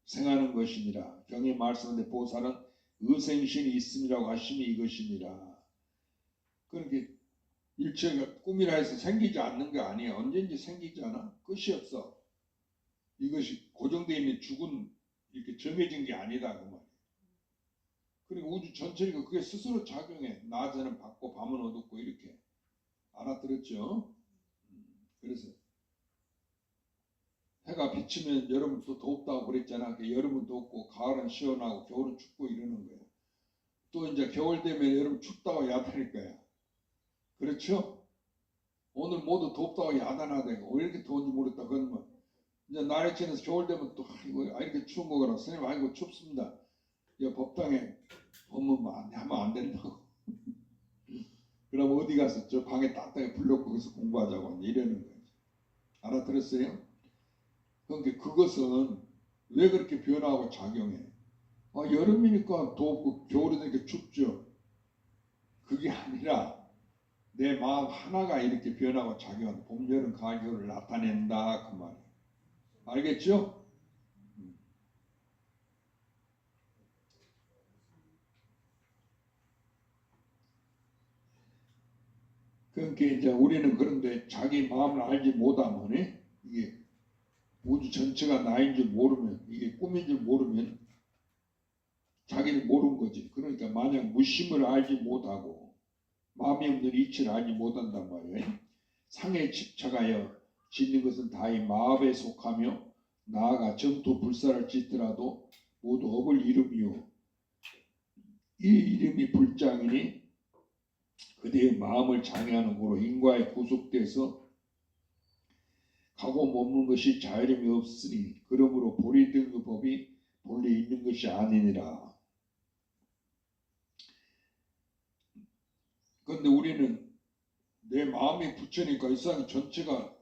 생하는 것이니라. 경에 말씀하는데 보살은 의생신이 있음이라고 하심이 이것이니라. 그러니까 일체가 꿈이라 해서 생기지 않는 게 아니야. 언제든지 생기잖아. 끝이 없어. 이것이 고정되어 있는 죽은 이렇게 정해진 게 아니다 그 말이야. 그리고 우주 전체가 그게 스스로 작용해. 낮에는 받고 밤은 어둡고 이렇게. 알아들었죠? 그래서 해가 비치면 여름은 또 덥다고 그랬잖아. 여름은 덥고 가을은 시원하고 겨울은 춥고 이러는 거야. 또 이제 겨울 되면 여름 춥다고 야단일 거야. 그렇죠? 오늘 모두 덥다고 야단하다가 왜 이렇게 더운지 모르겠다 그러면 이제 날이 지나서 겨울 되면 또 이렇게 추운 거라 선생님 아이고 춥습니다. 법당에 법문 하면 안 된다고. 그럼 어디 가서 저 방에 따뜻하게 불러 거기서 공부하자고 이러는 거예요. 알아들었어요? 그러니까 그것은 왜 그렇게 변화하고 작용해? 여름이니까 덥고 겨울이니까 춥죠. 그게 아니라 내 마음 하나가 이렇게 변하고 작용하는 봄, 여름, 가을, 겨울을 나타낸다 그 말이에요. 알겠죠? 그러니까 이제 우리는 그런데 자기 마음을 알지 못하면 이게 우주 전체가 나인 줄 모르면 이게 꿈인 줄 모르면 자기를 모르는 거지. 그러니까 만약 무심을 알지 못하고 마음이 없는 이치를 알지 못한단 말이에요. 상에 집착하여 짓는 것은 다이 마음에 속하며 나아가 점토 불사를 짓더라도 모두 업을 이름이요. 이 이름이 불장이니 그대의 마음을 장애하는 거로 인과에 구속돼서 가고 머무는 것이 자유림이 없으니 그러므로 본이 든 그 법이 본래 있는 것이 아니니라. 그런데 우리는 내 마음이 부처니까 이 세상 전체가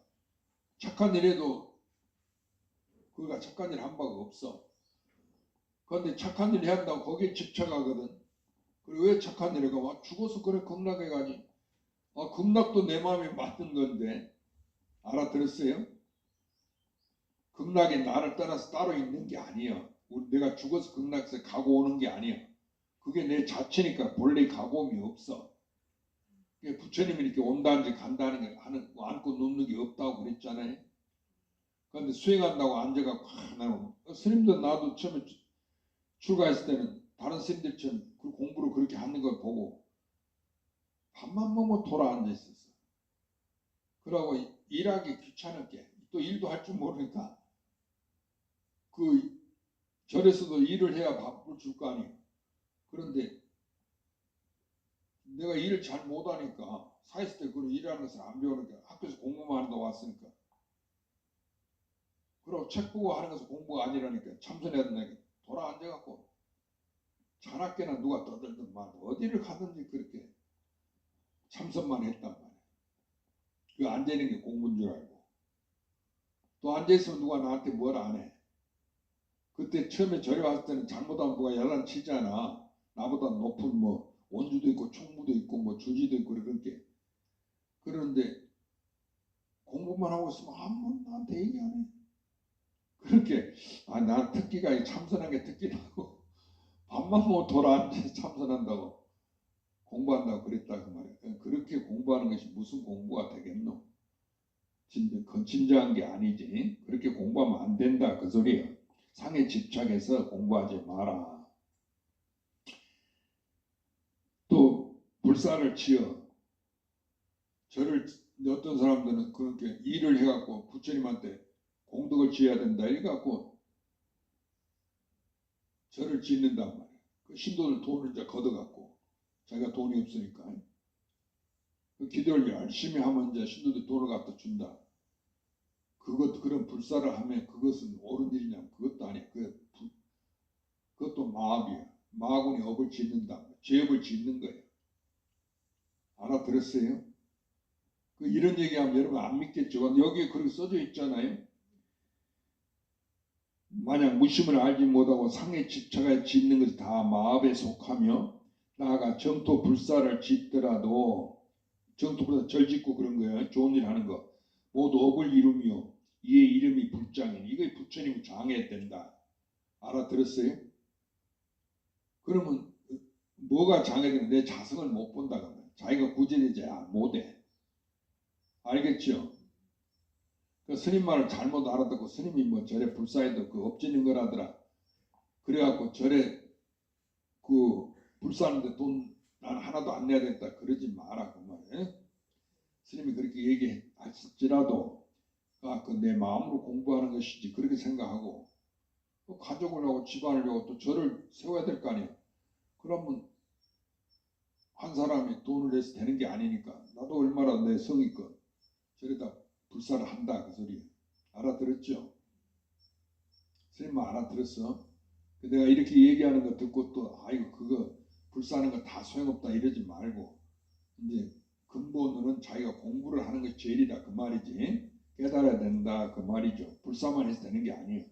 착한 일해도 그가 착한 일 한 바가 없어. 그런데 착한 일 해야 한다고 거기에 집착하거든. 그리고 왜 착한 일을 가? 죽어서 그래 극락에 가지. 극락도 내 마음에 맞는 건데 알아들었어요? 극락이 나를 떠나서 따로 있는 게 아니야. 내가 죽어서 극락에서 가고 오는 게 아니야. 그게 내 자체니까 본래 가고 오미 없어. 부처님이 이렇게 온다는지 간다는 게 안고 눕는 게 없다고 그랬잖아요. 그런데 수행한다고 앉아갖고 나는 스님도 나도 처음에 출가했을 때는 다른 스님들처럼 그 공부를 그렇게 하는 걸 보고 밥만 먹으면 돌아 앉아 있었어. 그러고 일하기 귀찮을게 또 일도 할 줄 모르니까 그 절에서도 일을 해야 밥을 줄 거 아니에요. 그런데 내가 일을 잘 못하니까 사했을 때 그런 일하는 것을 안 배우니까 학교에서 공부만 한다고 왔으니까 그리고 책 보고 하는 것은 공부가 아니라니까 참선해야 된다니까 돌아 앉아갖고 자나깨나 누가 떠들든 말 어디를 가든지 그렇게 참선만 했단 말이야. 그 앉아있는 게 공부인 줄 알고 또 앉아있으면 누가 나한테 뭘 안 해. 그때 처음에 절에 왔을 때는 잘못하면 누가 야단치잖아. 나보다 높은 뭐 원주도 있고 총무도 있고 뭐 주지도 있고 그렇게. 그런데 공부만 하고 있으면 아무 나한테 얘기 안 해. 그렇게 난 특기가 참선한 게 특기라고 밥만 뭐 돌아앉아서 참선한다고 공부한다고 그랬다 그 말이야. 그렇게 공부하는 것이 무슨 공부가 되겠노? 진정한 게 아니지. 그렇게 공부하면 안 된다 그 소리야. 상에 집착해서 공부하지 마라. 또 불사를 지어 저를 어떤 사람들은 그렇게 일을 해갖고 부처님한테 공덕을 지어야 된다 이래갖고 절을 짓는단 말이야. 그 신도들 돈을 이제 걷어갖고 자기가 돈이 없으니까 그 기도를 열심히 하면 이제 신도들 돈을 갖다 준다. 그런 불사를 하면 그것은 옳은 일이냐? 그것도 아니야. 그것도 마업이야. 마군이 업을 짓는다. 죄업을 짓는 거예요. 알아들었어요? 이런 얘기하면 여러분 안 믿겠죠. 여기에 그렇게 써져 있잖아요. 만약 무심을 알지 못하고 상에 집착하여 짓는 것이 다 마업에 속하며 나아가 정토 불사를 짓더라도 정토 불사 절 짓고 그런 거예요. 좋은 일 하는 거. 모두 업을 이루며 이의 이름이 불장인. 이거 부처님이 장애된다. 알아들었어요? 그러면 뭐가 장애되면 내 자성을 못 본다 그러면 자기가 구제되지 못해. 알겠죠? 그 스님 말을 잘못 알아듣고 스님이 뭐 절에 불사해도 그 업짓는 거라더라. 그래갖고 절에 그 불사하는데 돈 난 하나도 안 내야 되겠다 그러지 마라 그 말이에요. 스님이 그렇게 얘기할지라도 그 내 마음으로 공부하는 것이지 그렇게 생각하고 또 가족을 하고 집안을 하고 또 저를 세워야 될 거 아니에요. 그러면 한 사람이 돈을 내서 되는 게 아니니까 나도 얼마나 내 성의껏 저래다 불사를 한다 그 소리 알아들었죠? 선생님 알아들었어? 내가 이렇게 얘기하는 거 듣고 또 아이고 그거 불사하는 거 다 소용없다 이러지 말고 이제 근본으로는 자기가 공부를 하는 것이 제일이다 그 말이지. 깨달아야 된다 그 말이죠. 불사만 해서 되는 게 아니에요.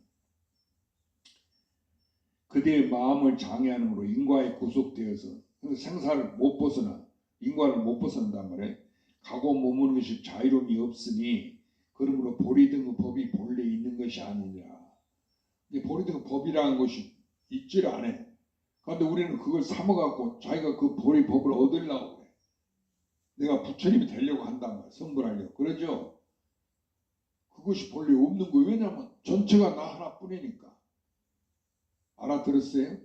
그대의 마음을 장애하므로 인과에 구속되어서 생사를 못 벗어나 인과를 못 벗어난단 말이에요. 가고 머무는 것이 자유로움이 없으니 그러므로 보리 등의 법이 본래 있는 것이 아니니라. 보리 등의 법이라는 것이 있질 않아. 그런데 우리는 그걸 삼아갖고 자기가 그 보리 법을 얻으려고 그래. 내가 부처님이 되려고 한단 말이야. 성불하려고. 그러죠? 그것이 본래 없는 거예요. 왜냐하면 전체가 나 하나뿐이니까. 알아들었어요?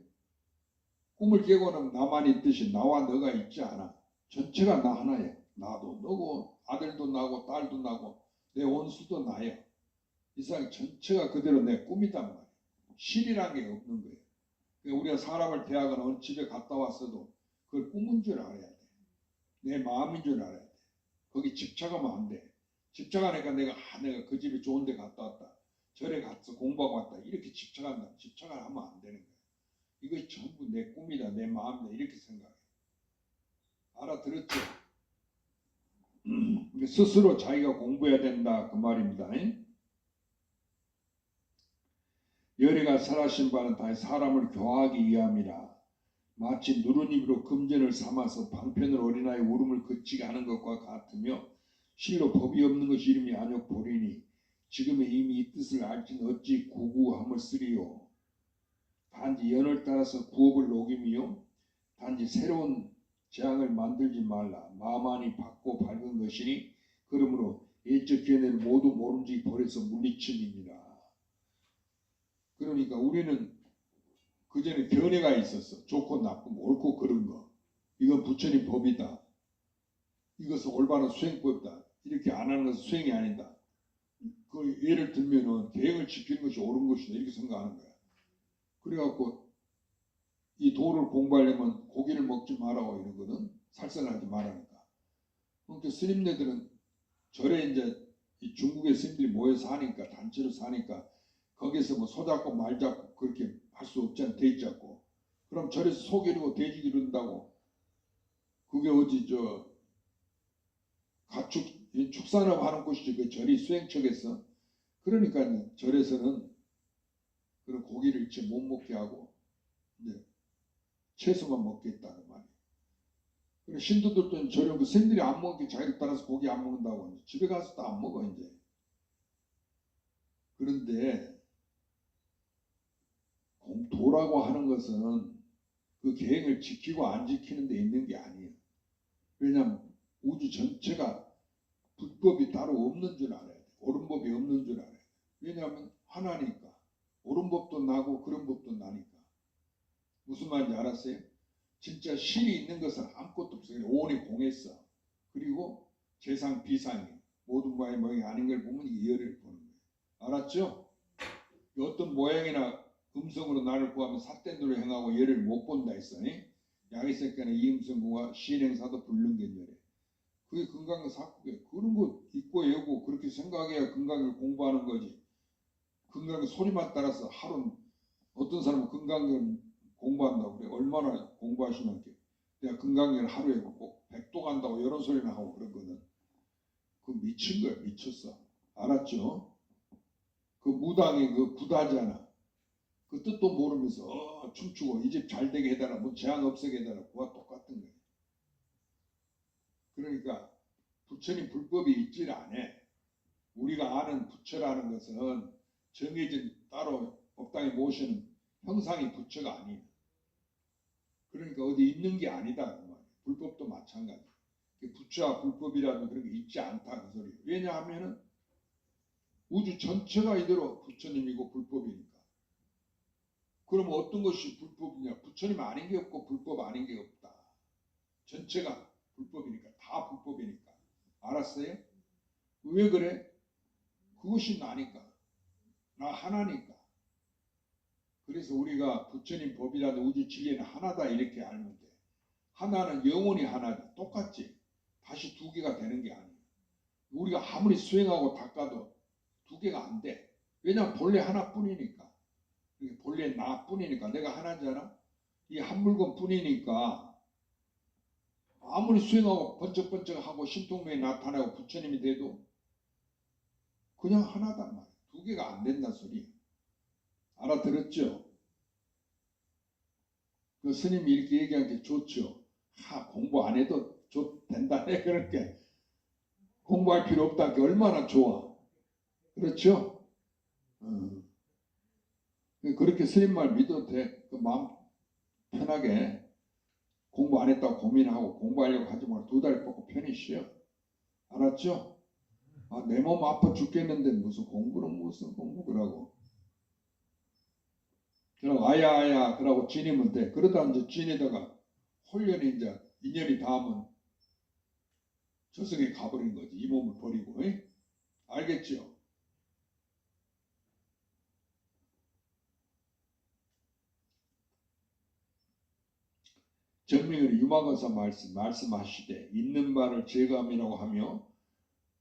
꿈을 깨고는 나만 있듯이 나와 너가 있지 않아. 전체가 나 하나야. 나도 너고 아들도 나고 딸도 나고 내 원수도 나야. 이 세상 전체가 그대로 내 꿈이단 말이야. 실이란 게 없는 거예요. 그러니까 우리가 사람을 대하거나 집에 갔다 왔어도 그걸 꿈인 줄 알아야 돼. 내 마음인 줄 알아야 돼. 거기 집착하면 안 돼. 집착하니까 내가 그 집에 좋은 데 갔다 왔다. 절에 가서 공부하고 왔다. 이렇게 집착한다. 집착을 하면 안 되는 거야. 이것이 전부 내 꿈이다. 내 마음이다. 이렇게 생각해. 알아들었죠? 스스로 자기가 공부해야 된다. 그 말입니다. 열애가 설하신 바는 다 사람을 교화하기 위함이라. 마치 누르님으로 금전을 삼아서 방편을 어린아이 울음을 그치게 하는 것과 같으며 실로 법이 없는 것이 이름이 안욕 보리니 지금에 이미 이 뜻을 알지는 어찌 구구함을 쓰리요. 단지 연을 따라서 구업을 녹임이요 단지 새로운 재앙을 만들지 말라. 마만이 받고 밝은 것이니 그러므로 예적 견해를 모두 모름지기 버려서 물리침입니다. 그러니까 우리는 그전에 견해가 있었어. 좋고 나쁘고 옳고 그른 거. 이건 부처님 법이다. 이것은 올바른 수행법이다. 이렇게 안 하는 것은 수행이 아니다. 그 예를 들면은 계획을 지키는 것이 옳은 것이다. 이렇게 생각하는 거야. 그래갖고 이 도를 공부하려면 고기를 먹지 말라고 이러거든. 살살하지 말라니까. 그러니까 스님네들은 절에 이제 이 중국의 스님들이 모여서 사니까 단체로 사니까 거기서 뭐 소 잡고 말 잡고 그렇게 할 수 없잖아. 돼지 잡고. 그럼 절에서 소 기르고 돼지 기른다고 그게 어디 가축 축산업 하는 곳이지 그 절이 수행처겠어. 그러니까 절에서는 그런 고기를 이제 못 먹게 하고 이제 채소만 먹겠다는 말이에요. 그리고 신도들도 저런 그 스님들이 안 먹기 자기를 따라서 고기 안 먹는다고 이제 집에 가서도 안 먹어 이제. 그런데 공도라고 하는 것은 그 계획을 지키고 안 지키는 데 있는 게 아니에요. 왜냐하면 우주 전체가 불법이 따로 없는 줄 알아야 돼. 옳은 법이 없는 줄 알아야 돼. 왜냐하면 하나니까. 옳은 법도 나고 그런 법도 나니까. 무슨 말인지 알았어요? 진짜 실이 있는 것은 아무것도 없어요. 오온이 공했어. 그리고 재상 비상이 모든 모양이 아닌 걸 보면 이해를 보는 거예요. 알았죠? 어떤 모양이나 음성으로 나를 구하면 삿된들로 행하고 예를 못 본다 했어. 야기새끼는 이음성구가 시행사도 불능견열에. 그게 금강경 사국이에요. 그런 거 있고 예고 그렇게 생각해야 금강경을 공부하는 거지. 금강경 소리만 따라서 하루 어떤 사람은 금강경 공부한다고 그래. 얼마나 공부하시면 내가 금강경 하루에 꼭 100도 간다고 이런 소리나 하고 그러거든. 그 미친 거야. 미쳤어. 알았죠? 그 무당이 그 부다잖아. 그 뜻도 모르면서 춤추고 이 집 잘 되게 해달라. 뭐 재앙 없애게 해달라. 그와 똑같은 거야. 그러니까 부처님 불법이 있질 않아. 우리가 아는 부처라는 것은 정해진 따로 법당에 모시는 형상이 부처가 아니에요. 그러니까 어디 있는 게 아니다. 그 말이에요. 불법도 마찬가지. 부처와 불법이라는 그런 게 있지 않다. 그 소리예요. 왜냐하면 우주 전체가 이대로 부처님이고 불법이니까. 그럼 어떤 것이 불법이냐? 부처님 아닌 게 없고 불법 아닌 게 없다. 전체가 불법이니까. 다 불법이니까. 알았어요? 왜 그래? 그것이 나니까. 나 하나니까. 그래서 우리가 부처님 법이라도 우주 진리는 하나다 이렇게 알면 돼. 하나는 영원히 하나다. 똑같지. 다시 두 개가 되는 게 아니야. 우리가 아무리 수행하고 닦아도 두 개가 안 돼. 왜냐하면 본래 하나뿐이니까. 본래 나뿐이니까. 내가 하나잖아. 이 한 물건뿐이니까 아무리 수행하고 번쩍번쩍하고 신통명이 나타나고 부처님이 돼도 그냥 하나단 말이야. 두 개가 안 된다 소리. 알아들었죠? 그 스님이 이렇게 얘기한 게 좋죠. 공부 안 해도 된다네. 그렇게 공부할 필요 없다. 게 얼마나 좋아. 그렇죠? 그렇게 스님 말 믿어도 돼. 그 마음 편하게 공부 안 했다고 고민하고 공부하려고 하지 말고 2달 뽑고 편히 쉬어. 알았죠? 내 몸 아파 죽겠는데 무슨 공부는 무슨 공부라고. 그럼 아야 그러고 지니면 돼. 그러다 이제 지내다가 홀연히 이제 인연이 닿으면 저승에 가버린 거지. 이 몸을 버리고. 알겠죠? 정명을 유마건사 말씀하시되 있는 바를 제감이라고 하며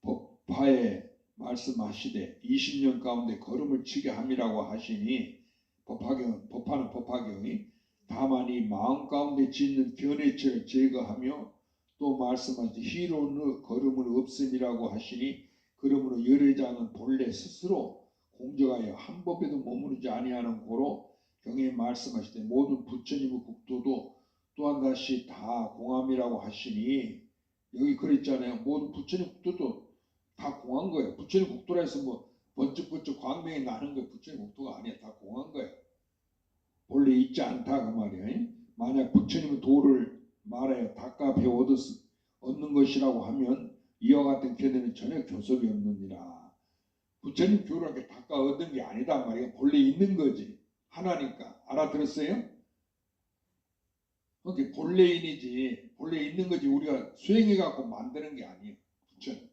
법화에 말씀하시되 20년 가운데 걸음을 치게 함이라고 하시니 법화는 법화경이 다만 이 마음 가운데 짓는 견해체를 제거하며 또 말씀하시되 희로는 걸음은 없음이라고 하시니 그러므로 열애장은 본래 스스로 공정하여 한 법에도 머무르지 아니하는 고로 경에 말씀하시되 모든 부처님의 국도도 또한 다시 다 공함이라고 하시니 여기 그랬잖아요. 모든 부처님 국도도 다 공한 거예요. 부처님 국도라 해서 뭐 번쩍번쩍 광명이 나는 거 부처님 국도가 아니야. 다 공한 거예요. 본래 있지 않다 그 말이야. 만약 부처님의 도를 말하여 닦아 배워 얻는 것이라고 하면 이와 같은 견해는 전혀 교섭이 없느니라. 부처님 교를 닦아 얻은 게 아니다 말이야. 본래 있는 거지. 하나니까. 알아들었어요? 그게 본래인이지. 본래 있는 거지. 우리가 수행해갖고 만드는 게 아니에요. 부처는.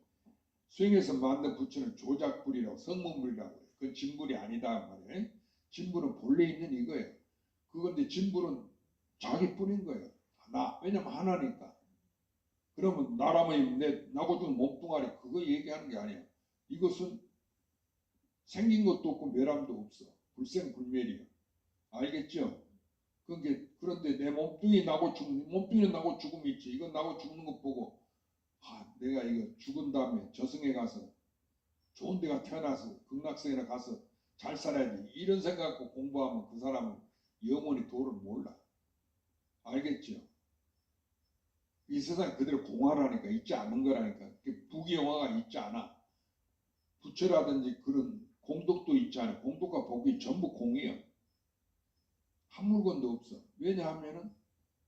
수행해서 만든 부처는 조작불이라고 성문불이라고 해요. 그건 진불이 아니다 말이에요. 진불은 본래 있는 이거예요. 그건데 진불은 자기뿐인 거예요. 왜냐면 하나니까. 그러면 나라면 나고 죽은 몸뚱아리 그거 얘기하는 게 아니에요. 이것은 생긴 것도 없고 멸함도 없어. 불생불멸이야. 알겠죠? 그런데 내 몸뚱이 나고 몸뚱이는 나고 죽음이 있지. 이건 나고 죽는 것 보고 내가 이거 죽은 다음에 저승에 가서 좋은 데가 태어나서 극락성이나 가서 잘 살아야지. 이런 생각 갖고 공부하면 그 사람은 영원히 도를 몰라. 알겠죠? 이 세상 그대로 공화라니까 있지 않은 거라니까. 부귀영화가 있지 않아. 부처라든지 그런 공덕도 있지 않아. 공덕과 복이 전부 공이에요. 한 물건도 없어. 왜냐하면은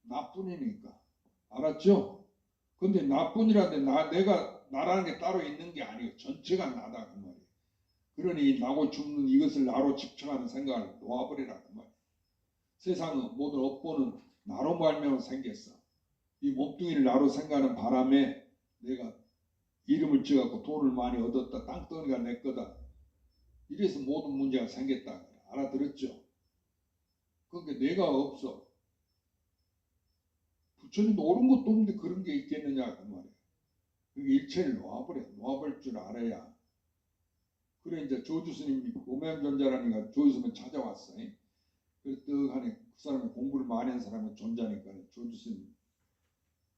나뿐이니까. 알았죠? 근데 나뿐이라는데 내가 나라는 게 따로 있는 게 아니고 전체가 나다 그 말이에요. 그러니 나고 죽는 이것을 나로 집착하는 생각을 놓아버리라 그 말이에요. 세상의 모든 업보는 나로 말미암아 생겼어. 이 몸뚱이를 나로 생각하는 바람에 내가 이름을 지어갖고 돈을 많이 얻었다. 땅덩이가 내 거다. 이래서 모든 문제가 생겼다. 알아들었죠? 그러니까 내가 없어. 부처님도 옳은 것도 없는데 그런 게 있겠느냐 그 말이에요. 그게 일체를 놓아버릴 줄 알아야. 그래 이제 조주스님이 오명존자라니까 조주스님 찾아왔어요. 그래서 떡하니 그 사람이 공부를 많이 한 사람이 존자니까 조주스님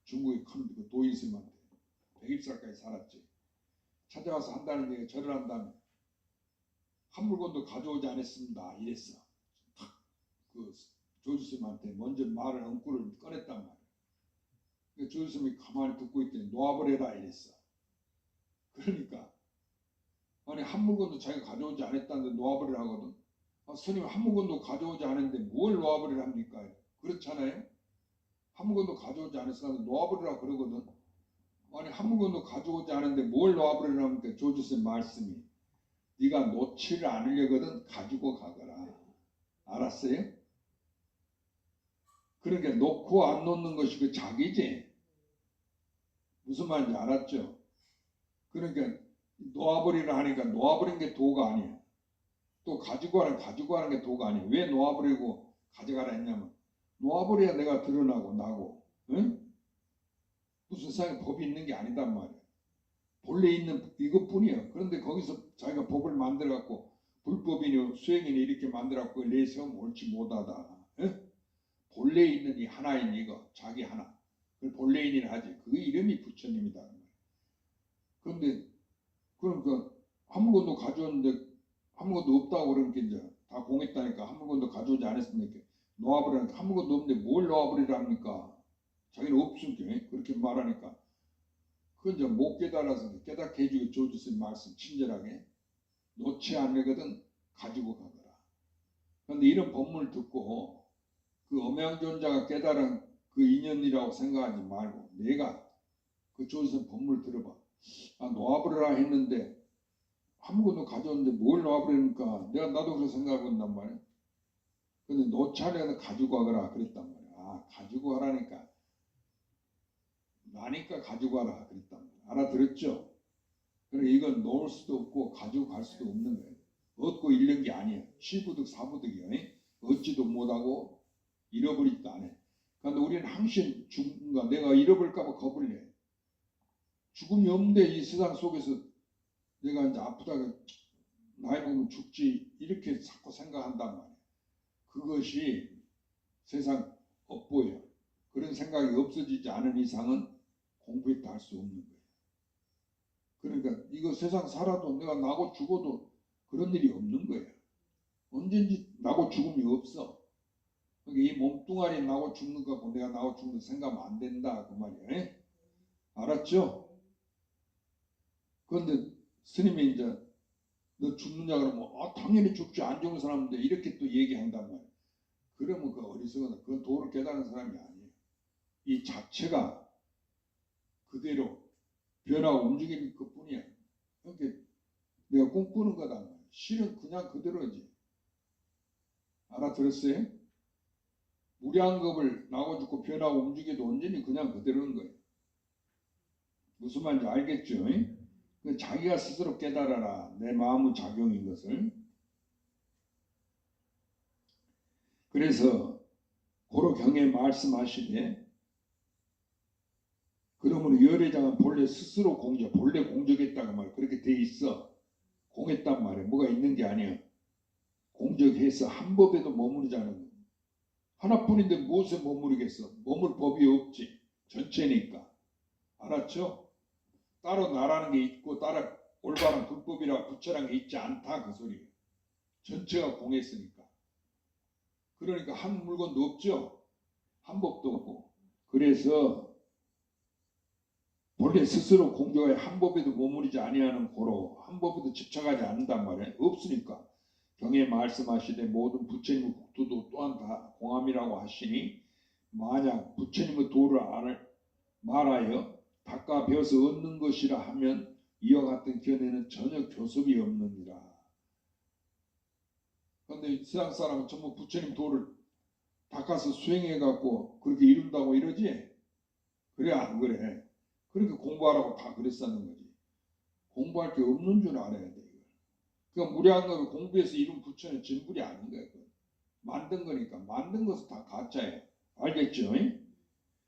중국의 큰 그 도인스님한테 100일살까지 살았지. 찾아와서 한다는 얘기가 절을 한 다음에 한 물건도 가져오지 않았습니다. 이랬어. 그 조주스님한테 먼저 말을 엉꾸를 꺼냈단 말이야. 조주스님이 가만히 듣고 있더니 놓아버려라 이랬어. 그러니까 아니 한 물건도 자기가 가져오지 않았다는데 놓아버리라 하거든. 스님 한 물건도 가져오지 않았는데 뭘 놓아버리라 합니까? 그렇잖아요. 한 물건도 가져오지 않았으니까 놓아버리라 그러거든. 아니 한 물건도 가져오지 않았는데 뭘 놓아버리라 합니까? 조주스님 말씀이 네가 놓지를 않으려거든 가지고 가거라. 알았어요? 그러니까 놓고 안 놓는 것이 그 자기지. 무슨 말인지 알았죠? 그러니까 놓아버리라 하니까 놓아버린 게 도가 아니에요. 또 가지고 가는 게 도가 아니에요. 왜 놓아버리고 가져가라 했냐면 놓아버려야 내가 드러나고 나고, 응? 무슨 세상에 법이 있는 게 아니단 말이에요. 본래 있는 이것뿐이에요. 그런데 거기서 자기가 법을 만들어 갖고 불법이니 수행이니 이렇게 만들어 갖고 내세우면 옳지 못하다. 응? 본래 있는 이 하나인 이거 자기 하나 그걸 본래인이라 하지. 그 이름이 부처님이다. 그런데 그럼 한 물건도 가져왔는데 한 물건도 없다고 그러니까 이제 다 공했다니까 한 물건도 가져오지 않았으니까 놓아버리니까 한 물건도 없는데 뭘 놓아버리랍니까? 자기는 없으니까 그렇게 말하니까 그건 이제 못 깨달아서 깨닫게 해주고 조주스님 말씀 친절하게 놓지 않으거든 가지고 가거라. 그런데 이런 법문을 듣고 그 엄양존자가 깨달은 그 인연이라고 생각하지 말고 내가 그 조주스님 법문을 들어봐. 아, 놓아버리라 했는데 아무것도 가져왔는데 뭘 놓아버리니까 나도 그렇게 생각한단 말이야. 근데 놓지 않으면 가지고 가거라 그랬단 말이야. 아, 가지고 가라니까 나니까 가지고 가라 그랬단 말이야. 알아들었죠? 그래 이건 놓을 수도 없고 가지고 갈 수도 없는 거예요. 얻고 잃는 게 아니에요. 시부득 사부득이요. 얻지도 못하고 잃어버리지도 않아요. 그런데 우리는 항상 죽는가 내가 잃어버릴까봐 겁을 내. 죽음이 없는데 이 세상 속에서 내가 이제 아프다가 나이 먹으면 죽지 이렇게 자꾸 생각한단 말이에요. 그것이 세상 업보예요. 그런 생각이 없어지지 않은 이상은 공부에 달 수 없는 거예요. 그러니까 이거 세상 살아도 내가 나고 죽어도 그런 일이 없는 거예요. 언젠지 나고 죽음이 없어. 그러니까 이 몸뚱아리 나고 죽는 거 갖고 내가 나고 죽는 거 생각하면 안 된다 그 말이에요. 알았죠? 그런데 스님이 이제 너 죽느냐 그러면 당연히 죽지 안 죽은 사람인데 이렇게 또 얘기한단 말이에요. 그러면 그 어리석은 그건 도를 깨달은 사람이 아니에요. 이 자체가 그대로 변하고 움직이는 것뿐이야. 그러니까 내가 꿈꾸는 거다. 실은 그냥 그대로지. 알아들었어요? 무량겁을 나고 죽고 변하고 움직여도 언제니 그냥 그대로인 거예요. 무슨 말인지 알겠죠? 자기가 스스로 깨달아라. 내 마음의 작용인 것을. 그래서 고로 경에 말씀하시되 그러므로 열애장은 본래 스스로 본래 공적했다고 말 그렇게 돼 있어. 공했단 말이에요. 뭐가 있는 게 아니에요. 공적해서 한 법에도 머무르지 않은 거예요. 하나뿐인데 무엇에 머무르겠어? 머물 법이 없지. 전체니까. 알았죠? 따로 나라는 게 있고 따로 올바른 불법이라 부처란 게 있지 않다 그 소리예요. 전체가 공했으니까. 그러니까 한 물건도 없죠. 한 법도 없고. 그래서 본래 스스로 공경에 한 법에도 머무르지 아니하는 고로 한 법에도 집착하지 않는단 말이에요. 없으니까. 경에 말씀하시되 모든 부처님의 국토도 또한 다 공함이라고 하시니 만약 부처님의 도를 말하여 닦아 배워서 얻는 것이라 하면 이와 같은 견해는 전혀 교섭이 없느니라. 그런데 세상 사람은 전부 부처님 도를 닦아서 수행해갖고 그렇게 이룬다고 이러지? 그래 안 그래? 그렇게 공부하라고 다 그랬었는 거지. 공부할 게 없는 줄 알아야 돼. 그러니까 무량겁을 공부해서 이룬 부처는 진불이 아닌 거예요. 만든 거니까. 만든 것은 다 가짜예요. 알겠죠?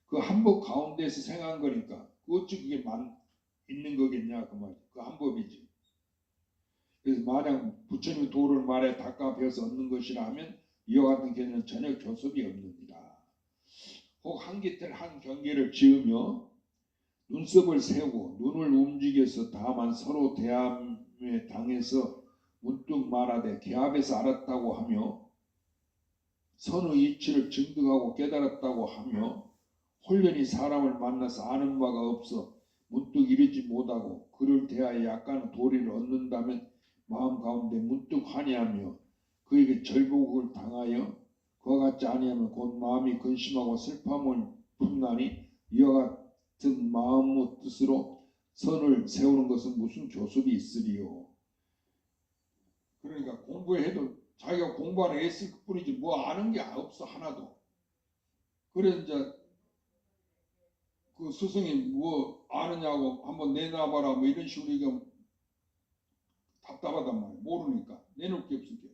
그 한법 가운데에서 생각한 거니까 어찌 그게 있는 거겠냐 그 말이야. 그 한법이지. 그래서 만약 부처님의 도를 말해 닦아 배워서 얻는 것이라 하면 이와 같은 견해는 전혀 교섭이 없느니라. 혹 한 깃털 한 경계를 지으며 눈썹을 세우고 눈을 움직여서 다만 서로 대함에 당해서 문득 말하되 개합에서 알았다고 하며 선의 이치를 증득하고 깨달았다고 하며 홀연히 사람을 만나서 아는 바가 없어 문득 이르지 못하고 그를 대하여 약간의 도리를 얻는다면 마음 가운데 문득 환희하며 그에게 절복을 당하여 그와 같지 아니하면 곧 마음이 근심하고 슬픔을 품나니 이와 같은 마음의 뜻으로 선을 세우는 것은 무슨 교섭이 있으리요. 그러니까 공부해도 자기가 공부하는 애쓸 뿐이지 뭐 아는 게 없어 하나도. 그래서 이제 그 스승이 뭐 아느냐고 한번 내놔봐라 뭐 이런 식으로 얘기하면 모르니까 내놓을 게 없을 게.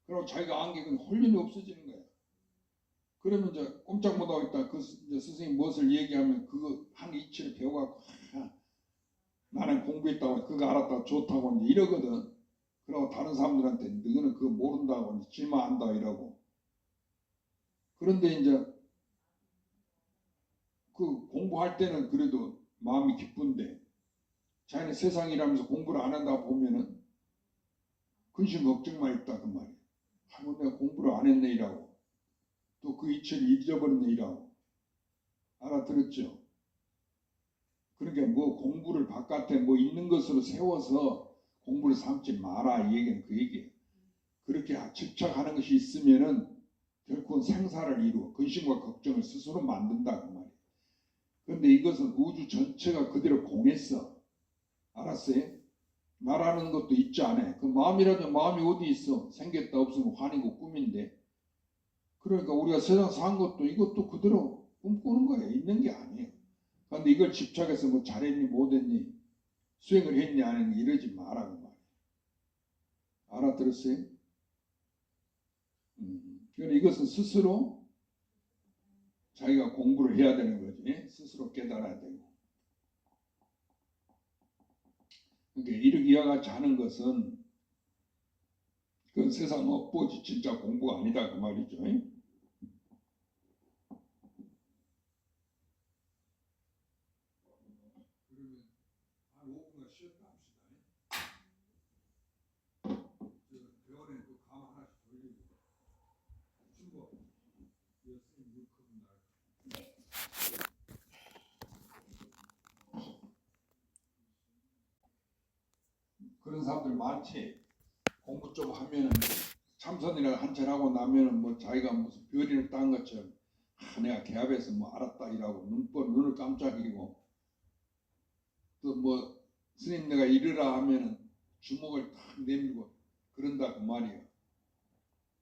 그리고 자기가 안 게 그냥 혼란이 없어지는 거야. 그러면 이제 꼼짝 못하고 있다. 그 이제 선생님 무엇을 얘기하면 그거 한 이치를 배워갖고 나는 공부했다고 그거 알았다 좋다고 이제 이러거든. 그러고 다른 사람들한테 너는 그거 모른다고 이제 지만 안다 이러고. 그런데 이제 그 공부할 때는 그래도 마음이 기쁜데 자기는 세상이라면서 공부를 안 한다 보면은 근심 걱정만 있다 그 말이야. 아이고 내가 공부를 안 했네 이라고. 또 그 이치를 잊어버렸네 이라고. 알아들었죠? 그러니까 뭐 공부를 바깥에 뭐 있는 것으로 세워서 공부를 삼지 마라 이 얘기는 그 얘기예요. 그렇게 집착하는 것이 있으면은 결코 생사를 이루어 근심과 걱정을 스스로 만든다 그 말이에요. 그런데 이것은 우주 전체가 그대로 공했어. 알았어요? 나라는 것도 있지 않아. 그 마음이라도 마음이 어디 있어? 생겼다 없으면 환이고 꿈인데. 그러니까 우리가 세상 산 것도 이것도 그대로 꿈꾸는 거예요. 있는 게 아니에요. 그런데 이걸 집착해서 뭐 잘했니 못했니 수행을 했니 안 했니 이러지 마라 그 말이에요. 알아들었어요? 그러니까 이것은 스스로 자기가 공부를 해야 되는 거지. 스스로 깨달아야 되고. 그러니까 이와 같이 하는 것은 그 세상 업보지 진짜 공부가 아니다 그 말이죠. 그러면 한 5분간 쉬었다 합시다. 병원에 또 감 하나씩 돌리고 춘법 여스님 물컵은 날 그런 사람들 많지. 공부 좀 하면은 참선이나 한철 하고 나면은 뭐 자기가 무슨 별이를 딴 것처럼 내가 개합해서 뭐 알았다 이라고 눈을 깜짝이고 또 뭐 스님 내가 이르라 하면은 주먹을 탁 내밀고 그런다 그 말이야.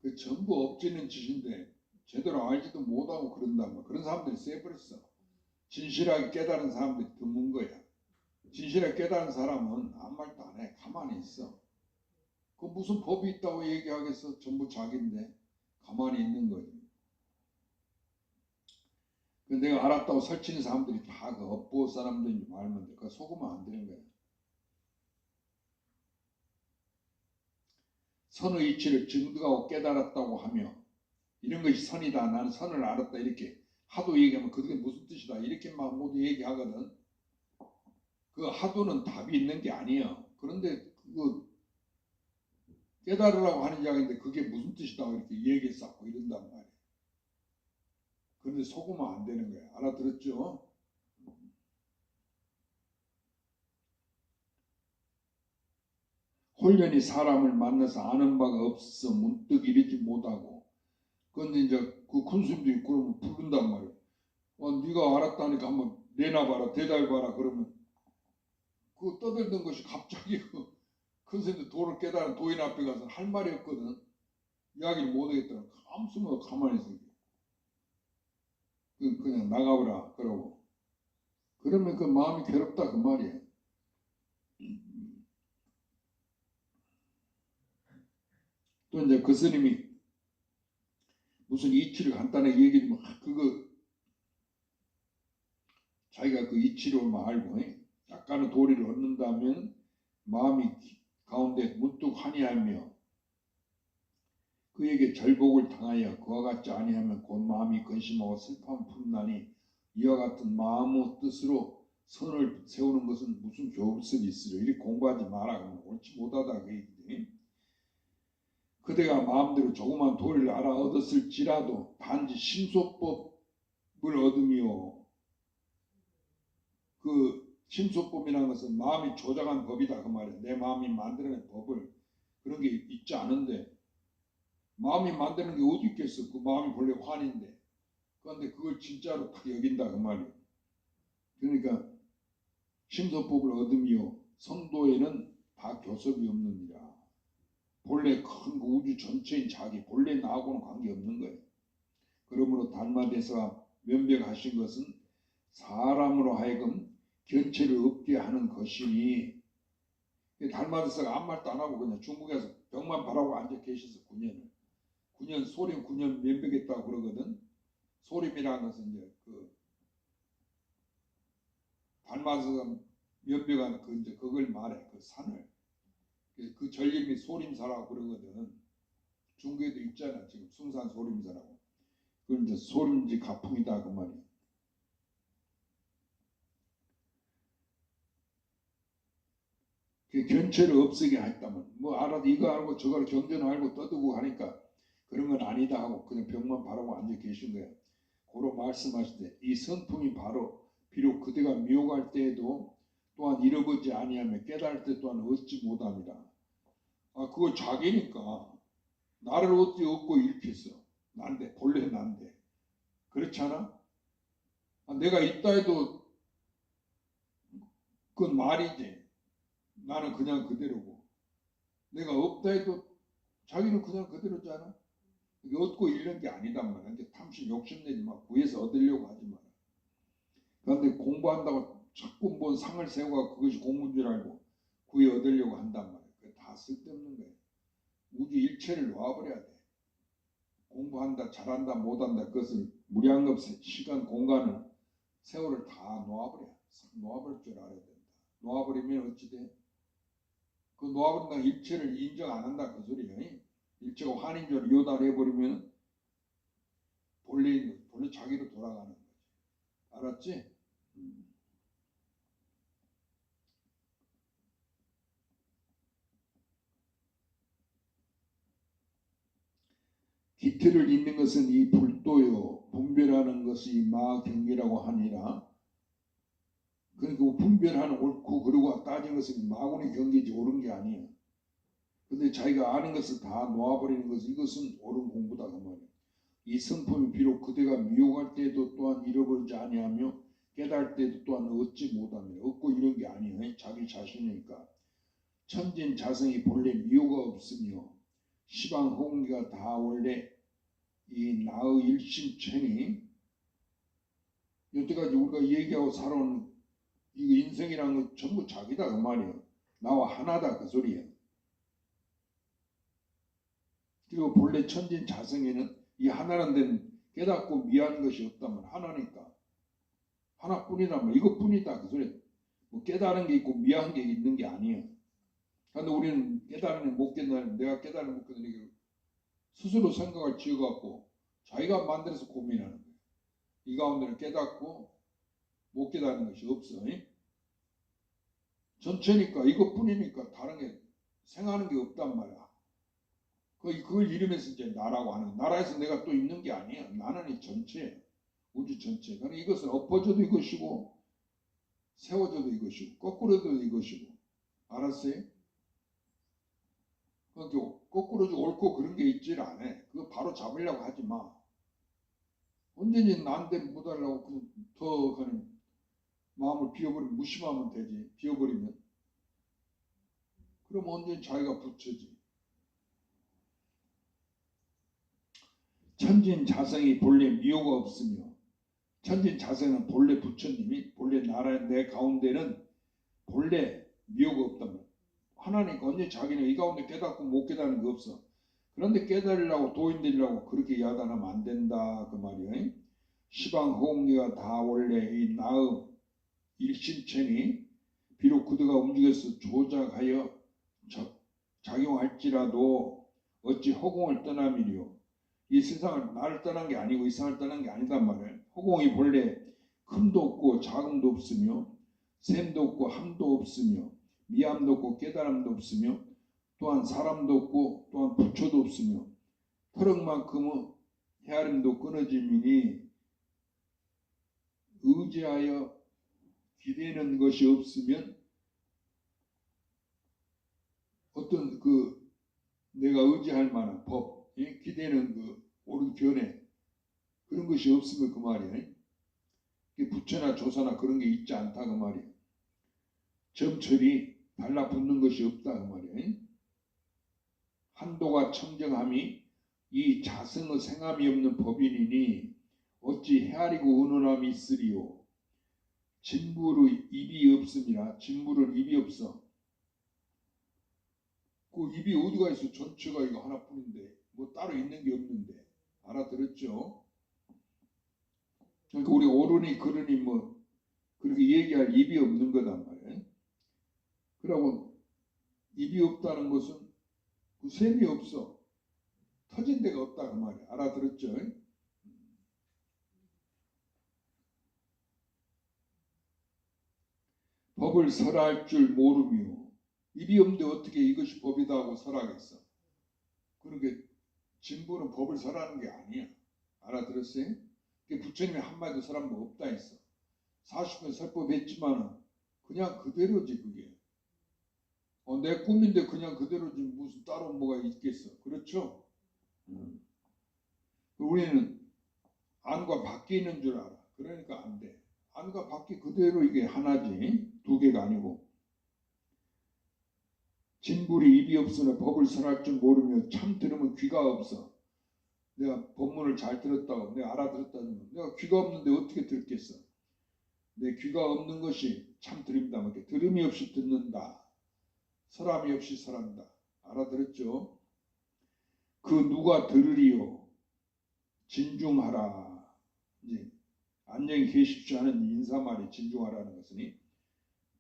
그 전부 엎지는 짓인데 제대로 알지도 못하고 그런다 뭐 그런 사람들이 세버렸어. 진실하게 깨달은 사람들이 드문 거야. 진실하게 깨달은 사람은 아무 말도 안 해. 가만히 있어. 그 무슨 법이 있다고 얘기하겠어. 전부 자기인데 가만히 있는 거지. 내가 알았다고 설치는 사람들이 다 그 업보 사람들인지 말면 돼. 그거 속으면 안 되는 거야. 선의 이치를 증득하고 깨달았다고 하며 이런 것이 선이다. 나는 선을 알았다. 이렇게 하도 얘기하면 그게 무슨 뜻이다. 이렇게 막 모두 얘기하거든. 그 하도는 답이 있는 게 아니에요. 그런데 그거 깨달으라고 하는 이야기인데 그게 무슨 뜻이다. 이렇게 얘기 쌓고 이런단 말이에요. 그런데 속으면 안 되는 거야. 알아들었죠? 홀연히 사람을 만나서 아는 바가 없어 문득 이르지 못하고 그런데 이제 그 큰스님도 있고 그러면 부른단 말이에요. 네가 알았다니까 한번 내놔봐라 대답해봐라 그러면 그 떠들던 것이 갑자기 그 큰스님도 도를 깨달은 도인 앞에 가서 할 말이 없거든. 이야기를 못하겠다. 아무 소리도 가만히 있어. 그냥 나가보라 그러고 그러면 그 마음이 괴롭다 그 말이에요. 또 이제 그 스님이 무슨 이치를 간단하게 얘기하면 그거 자기가 그 이치로만 알고 약간의 도리를 얻는다면 마음이 가운데 문득 환희하며 그에게 절복을 당하여 그와 같지 아니하면 곧 마음이 근심하고 슬픔 품나니 이와 같은 마음의 뜻으로 선을 세우는 것은 무슨 교습이 있으려 이렇게 공부하지 마라 그러면 옳지 못하다 그 얘기지. 그대가 마음대로 조그만 도리를 알아 얻었을지라도 단지 심소법을 얻으며 그 심소법이라는 것은 마음이 조작한 법이다 그 말이야. 내 마음이 만들어낸 법을 그런 게 있지 않은데 마음이 만드는 게 어디 있겠어. 그 마음이 본래 환인데 그런데 그걸 진짜로 딱 여긴다 그 말이야. 그러니까 심소법을 얻으며 성도에는 다 교섭이 없느니라. 본래 큰 우주 전체인 자기 본래 나하고는 관계없는 거예요. 그러므로 달마대사가 면벽하신 것은 사람으로 하여금 견체를 없게 하는 것이니 달마드사가 아무 말도 안 하고 그냥 중국에서 벽만 바라고 앉아 계셔서 9년 소림 9년 면벽했다고 그러거든. 소림이라는 것은 이제 그 달마드사가 면벽한 그 이제 그걸 말해. 그 산을 그 전림이 소림사라고 그러거든. 중국에도 있잖아. 지금 숭산 소림사라고. 그건 이제 소림지 가풍이다 그 말이야. 그 견체를 없애게 했다면 뭐 알아도 이거 알고 저거 경전 알고 떠들고 하니까 그런 건 아니다 하고 그냥 벽만 바라고 앉아 계신 거야. 고로 말씀하실 때 이 성품이 바로 비록 그대가 미혹할 때에도 또한 잃어버지 아니하며 깨달을 때 또한 얻지 못합니다. 아 그거 자기니까 나를 어찌 얻고 일으켰어. 난데 본래 난데 그렇지 않아? 아, 내가 있다 해도 그건 말이지. 나는 그냥 그대로고 내가 없다 해도 자기는 그냥 그대로잖아. 이게 얻고 잃는 게 아니단 말이야. 이제 탐심 욕심내지 마. 구해서 얻으려고 하지 마라. 그런데 공부한다고 자꾸 뭔 상을 세우고 그것이 공부인 줄 알고 구해 얻으려고 한단 말이야. 그게 다 쓸데없는 거야. 우주 일체를 놓아버려야 돼. 공부한다, 잘한다, 못한다 그것을 무량겁 시간, 공간을 세월을 다 놓아버려. 놓아버릴 줄 알아야 된다. 놓아버리면 어찌 돼? 그 놓아버린다 일체를 인정 안 한다 그 소리야. 일체가 환인 줄 요달해버리면 본래 자기로 돌아가는 거지. 알았지? 기틀을 잇는 것은 이 불도요. 분별하는 것이 마경계라고 하니라. 그러니까 분별하는 옳고 그르고 따진 것은 마군의 경계지 옳은 게 아니야. 근데 자기가 아는 것을 다 놓아버리는 것은 이것은 옳은 공부다 그 말이야. 이 성품이 비록 그대가 미혹할 때도 또한 잃어버리지 아니하며 깨달을 때도 또한 얻지 못하며 얻고 이런 게 아니에요. 자기 자신이니까. 천진 자성이 본래 미호가 없으며 시방 호응기가 다 원래 이 나의 일심천이 여태까지 우리가 얘기하고 살아온 이 인생이라는 건 전부 자기다 그 말이에요. 나와 하나다 그 소리예요. 그리고 본래 천진 자성에는 이 하나라는 데는 깨닫고 미한 것이 없다면 하나니까 하나뿐이라면 이것뿐이다 그 소리. 뭐 깨달은 게 있고 미한 게 있는 게 아니에요. 그런데 우리는 깨달으면 못 깨달으면 내가 깨달으면 못 깨달으면 스스로 생각을 지어갖고 자기가 만들어서 고민하는 거예요. 이 가운데는 깨닫고 못 깨닫는 것이 없어. 전체니까 이것뿐이니까 다른 게 생각하는 게 없단 말이야. 그걸 이름에서 이제 나라고 하는 나라에서 내가 또 있는 게 아니야. 나는 이 전체 우주 전체. 그러니까 이것은 엎어져도 이것이고 세워져도 이것이고 거꾸로도 이것이고 알았어요? 그러니까 거꾸로도 옳고 그런 게 있질 않아. 그거 바로 잡으려고 하지 마. 언제니 나한테 못하려고 더 그냥 마음을 비워버리면 무심하면 되지. 비워버리면 그럼 언제니 자기가 붙여지. 천진 자성이 본래 미호가 없으며 천진 자성은 본래 부처님이 본래 나라 내 가운데는 본래 미호가 없다면 하나니까 언제 자기는 이 가운데 깨닫고 못 깨닫는 게 없어. 그런데 깨달으려고 도인되려고 그렇게 야단하면 안 된다 그 말이에요. 시방 호응기가 다 원래 이 나의 일심천이 비록 그대가 움직여서 조작하여 작용할지라도 어찌 허공을 떠남이리요. 이 세상을 나를 떠난 게 아니고 이 세상을 떠난 게 아니단 말이에요. 허공이 본래 큼도 없고 작음도 없으며 샘도 없고 함도 없으며 미함도 없고 깨달음도 없으며 또한 사람도 없고 또한 부처도 없으며 터럭만큼의 헤아림도 끊어짐이니 의지하여 기대는 것이 없으면 어떤 그 내가 의지할 만한 법, 기대는 그 옳은 견해 그런 것이 없으면 그 말이에요. 부처나 조사나 그런 게 있지 않다 그 말이에요. 점철이 달라붙는 것이 없다 그 말이에요. 한도가 청정함이 이 자성의 생함이 없는 법인이니 어찌 헤아리고 의논함이 있으리요. 진불의 입이 없음이라. 진불은 입이 없어. 그 입이 어디가 있어? 전체가 이거 하나뿐인데 뭐 따로 있는 게 없는데. 알아들었죠? 그러니까 우리 어른이 그러니 뭐 그렇게 얘기할 입이 없는 거단 말이에요. 그러고 입이 없다는 것은 그 셈이 없어. 터진 데가 없다 그 말이야. 알아들었죠? 법을 설할 줄 모르며 입이 없는데 어떻게 이것이 법이다 하고 설하겠어. 그러니까 진부는 법을 설하는 게 아니야. 알아들었어요? 부처님이 한마디도 설한 거 없다 했어. 40년 설법했지만 그냥 그대로지 그게. 내 꿈인데 그냥 그대로지 무슨 따로 뭐가 있겠어. 그렇죠? 우리는 안과 밖에 있는 줄 알아. 그러니까 안 돼. 안과 밖이 그대로 이게 하나지. 두 개가 아니고. 진불이 입이 없으나 법을 설할 줄 모르며 참 들으면 귀가 없어. 내가 법문을 잘 들었다고 내가 알아들었다는 내가 귀가 없는데 어떻게 듣겠어. 내 귀가 없는 것이 참 들음이다. 들음이 없이 듣는다. 설함이 없이 설한다. 알아들었죠? 그 누가 들으리요. 진중하라. 이제 안녕히 계십시오 하는 인사말이 진중하라는 것이니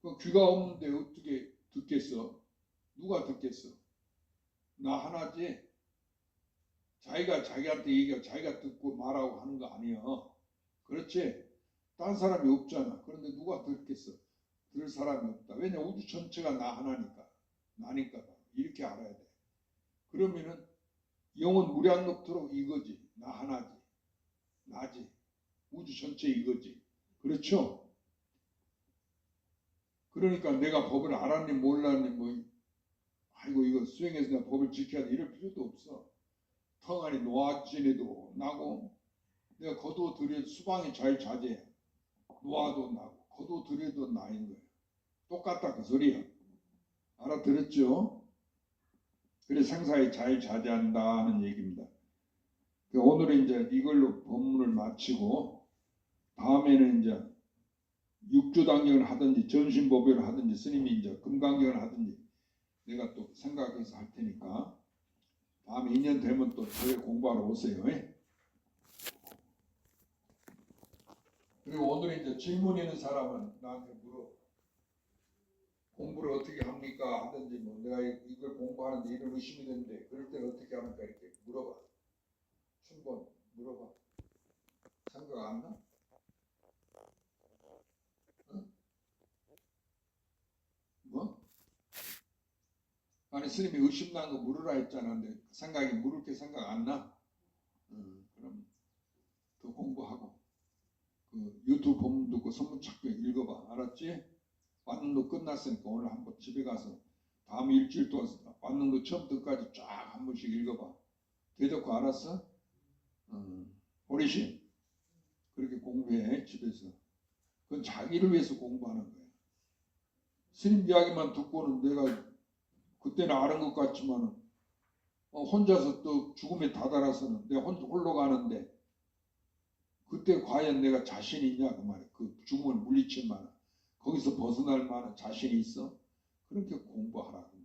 그 귀가 없는데 어떻게 듣겠어? 누가 듣겠어? 나 하나지. 자기가 자기한테 얘기하고 자기가 듣고 말하고 하는 거 아니야. 그렇지? 딴 사람이 없잖아. 그런데 누가 듣겠어? 들을 사람이 없다. 왜냐? 우주 전체가 나 하나니까. 나니까. 이렇게 알아야 돼. 그러면은 영은 무량겁도록 이거지. 나 하나지. 나지. 우주 전체 이거지. 그렇죠? 그러니까 내가 법을 알았니 몰랐니 뭐 아이고 이거 수행해서 내가 법을 지켜야 돼 이럴 필요도 없어. 턱 안에 노화진에도 나고 내가 거두어들여도 수방이 잘 자제 노화도 나고 거두어들여도 나인 거예요. 똑같다 그 소리야. 알아들었죠? 그래 생사에 잘 자제한다는 얘기입니다. 오늘은 이제 이걸로 법문을 마치고 다음에는 이제 육조당경을 하든지 전신법요를 하든지 스님이 이제 금강경을 하든지 내가 또 생각해서 할 테니까 다음에 2년 되면 또 저희 공부하러 오세요. 그리고 오늘 이제 질문 있는 사람은 나한테 물어. 공부를 어떻게 합니까? 하든지 뭐 내가 이걸 공부하는데 이런 의심이 되는데 그럴 때는 어떻게 합니까? 이렇게 물어봐. 충분 물어봐. 생각 안 나? 응? 뭐? 아니 스님이 의심난 거 물으라 했잖아. 근데 생각이 물을 게 생각 안 나? 그럼 더 공부하고 그 유튜브 본문 듣고 선문 찾고 읽어봐. 알았지? 완능도 끝났으니까 오늘 한번 집에 가서 다음 일주일 동안 완능도 처음부터까지 쫙 한 번씩 읽어봐. 대덕고 알았어? 어르신 그렇게 공부해 집에서. 그건 자기를 위해서 공부하는 거야. 스님 이야기만 듣고는 내가 그때는 아는 것 같지만 혼자서 또 죽음에 다다라서는 내가 홀로 가는데 그때 과연 내가 자신이 있냐 그 말이야. 그 죽음을 물리칠 만한 거기서 벗어날 만한 자신이 있어? 그렇게 공부하라고.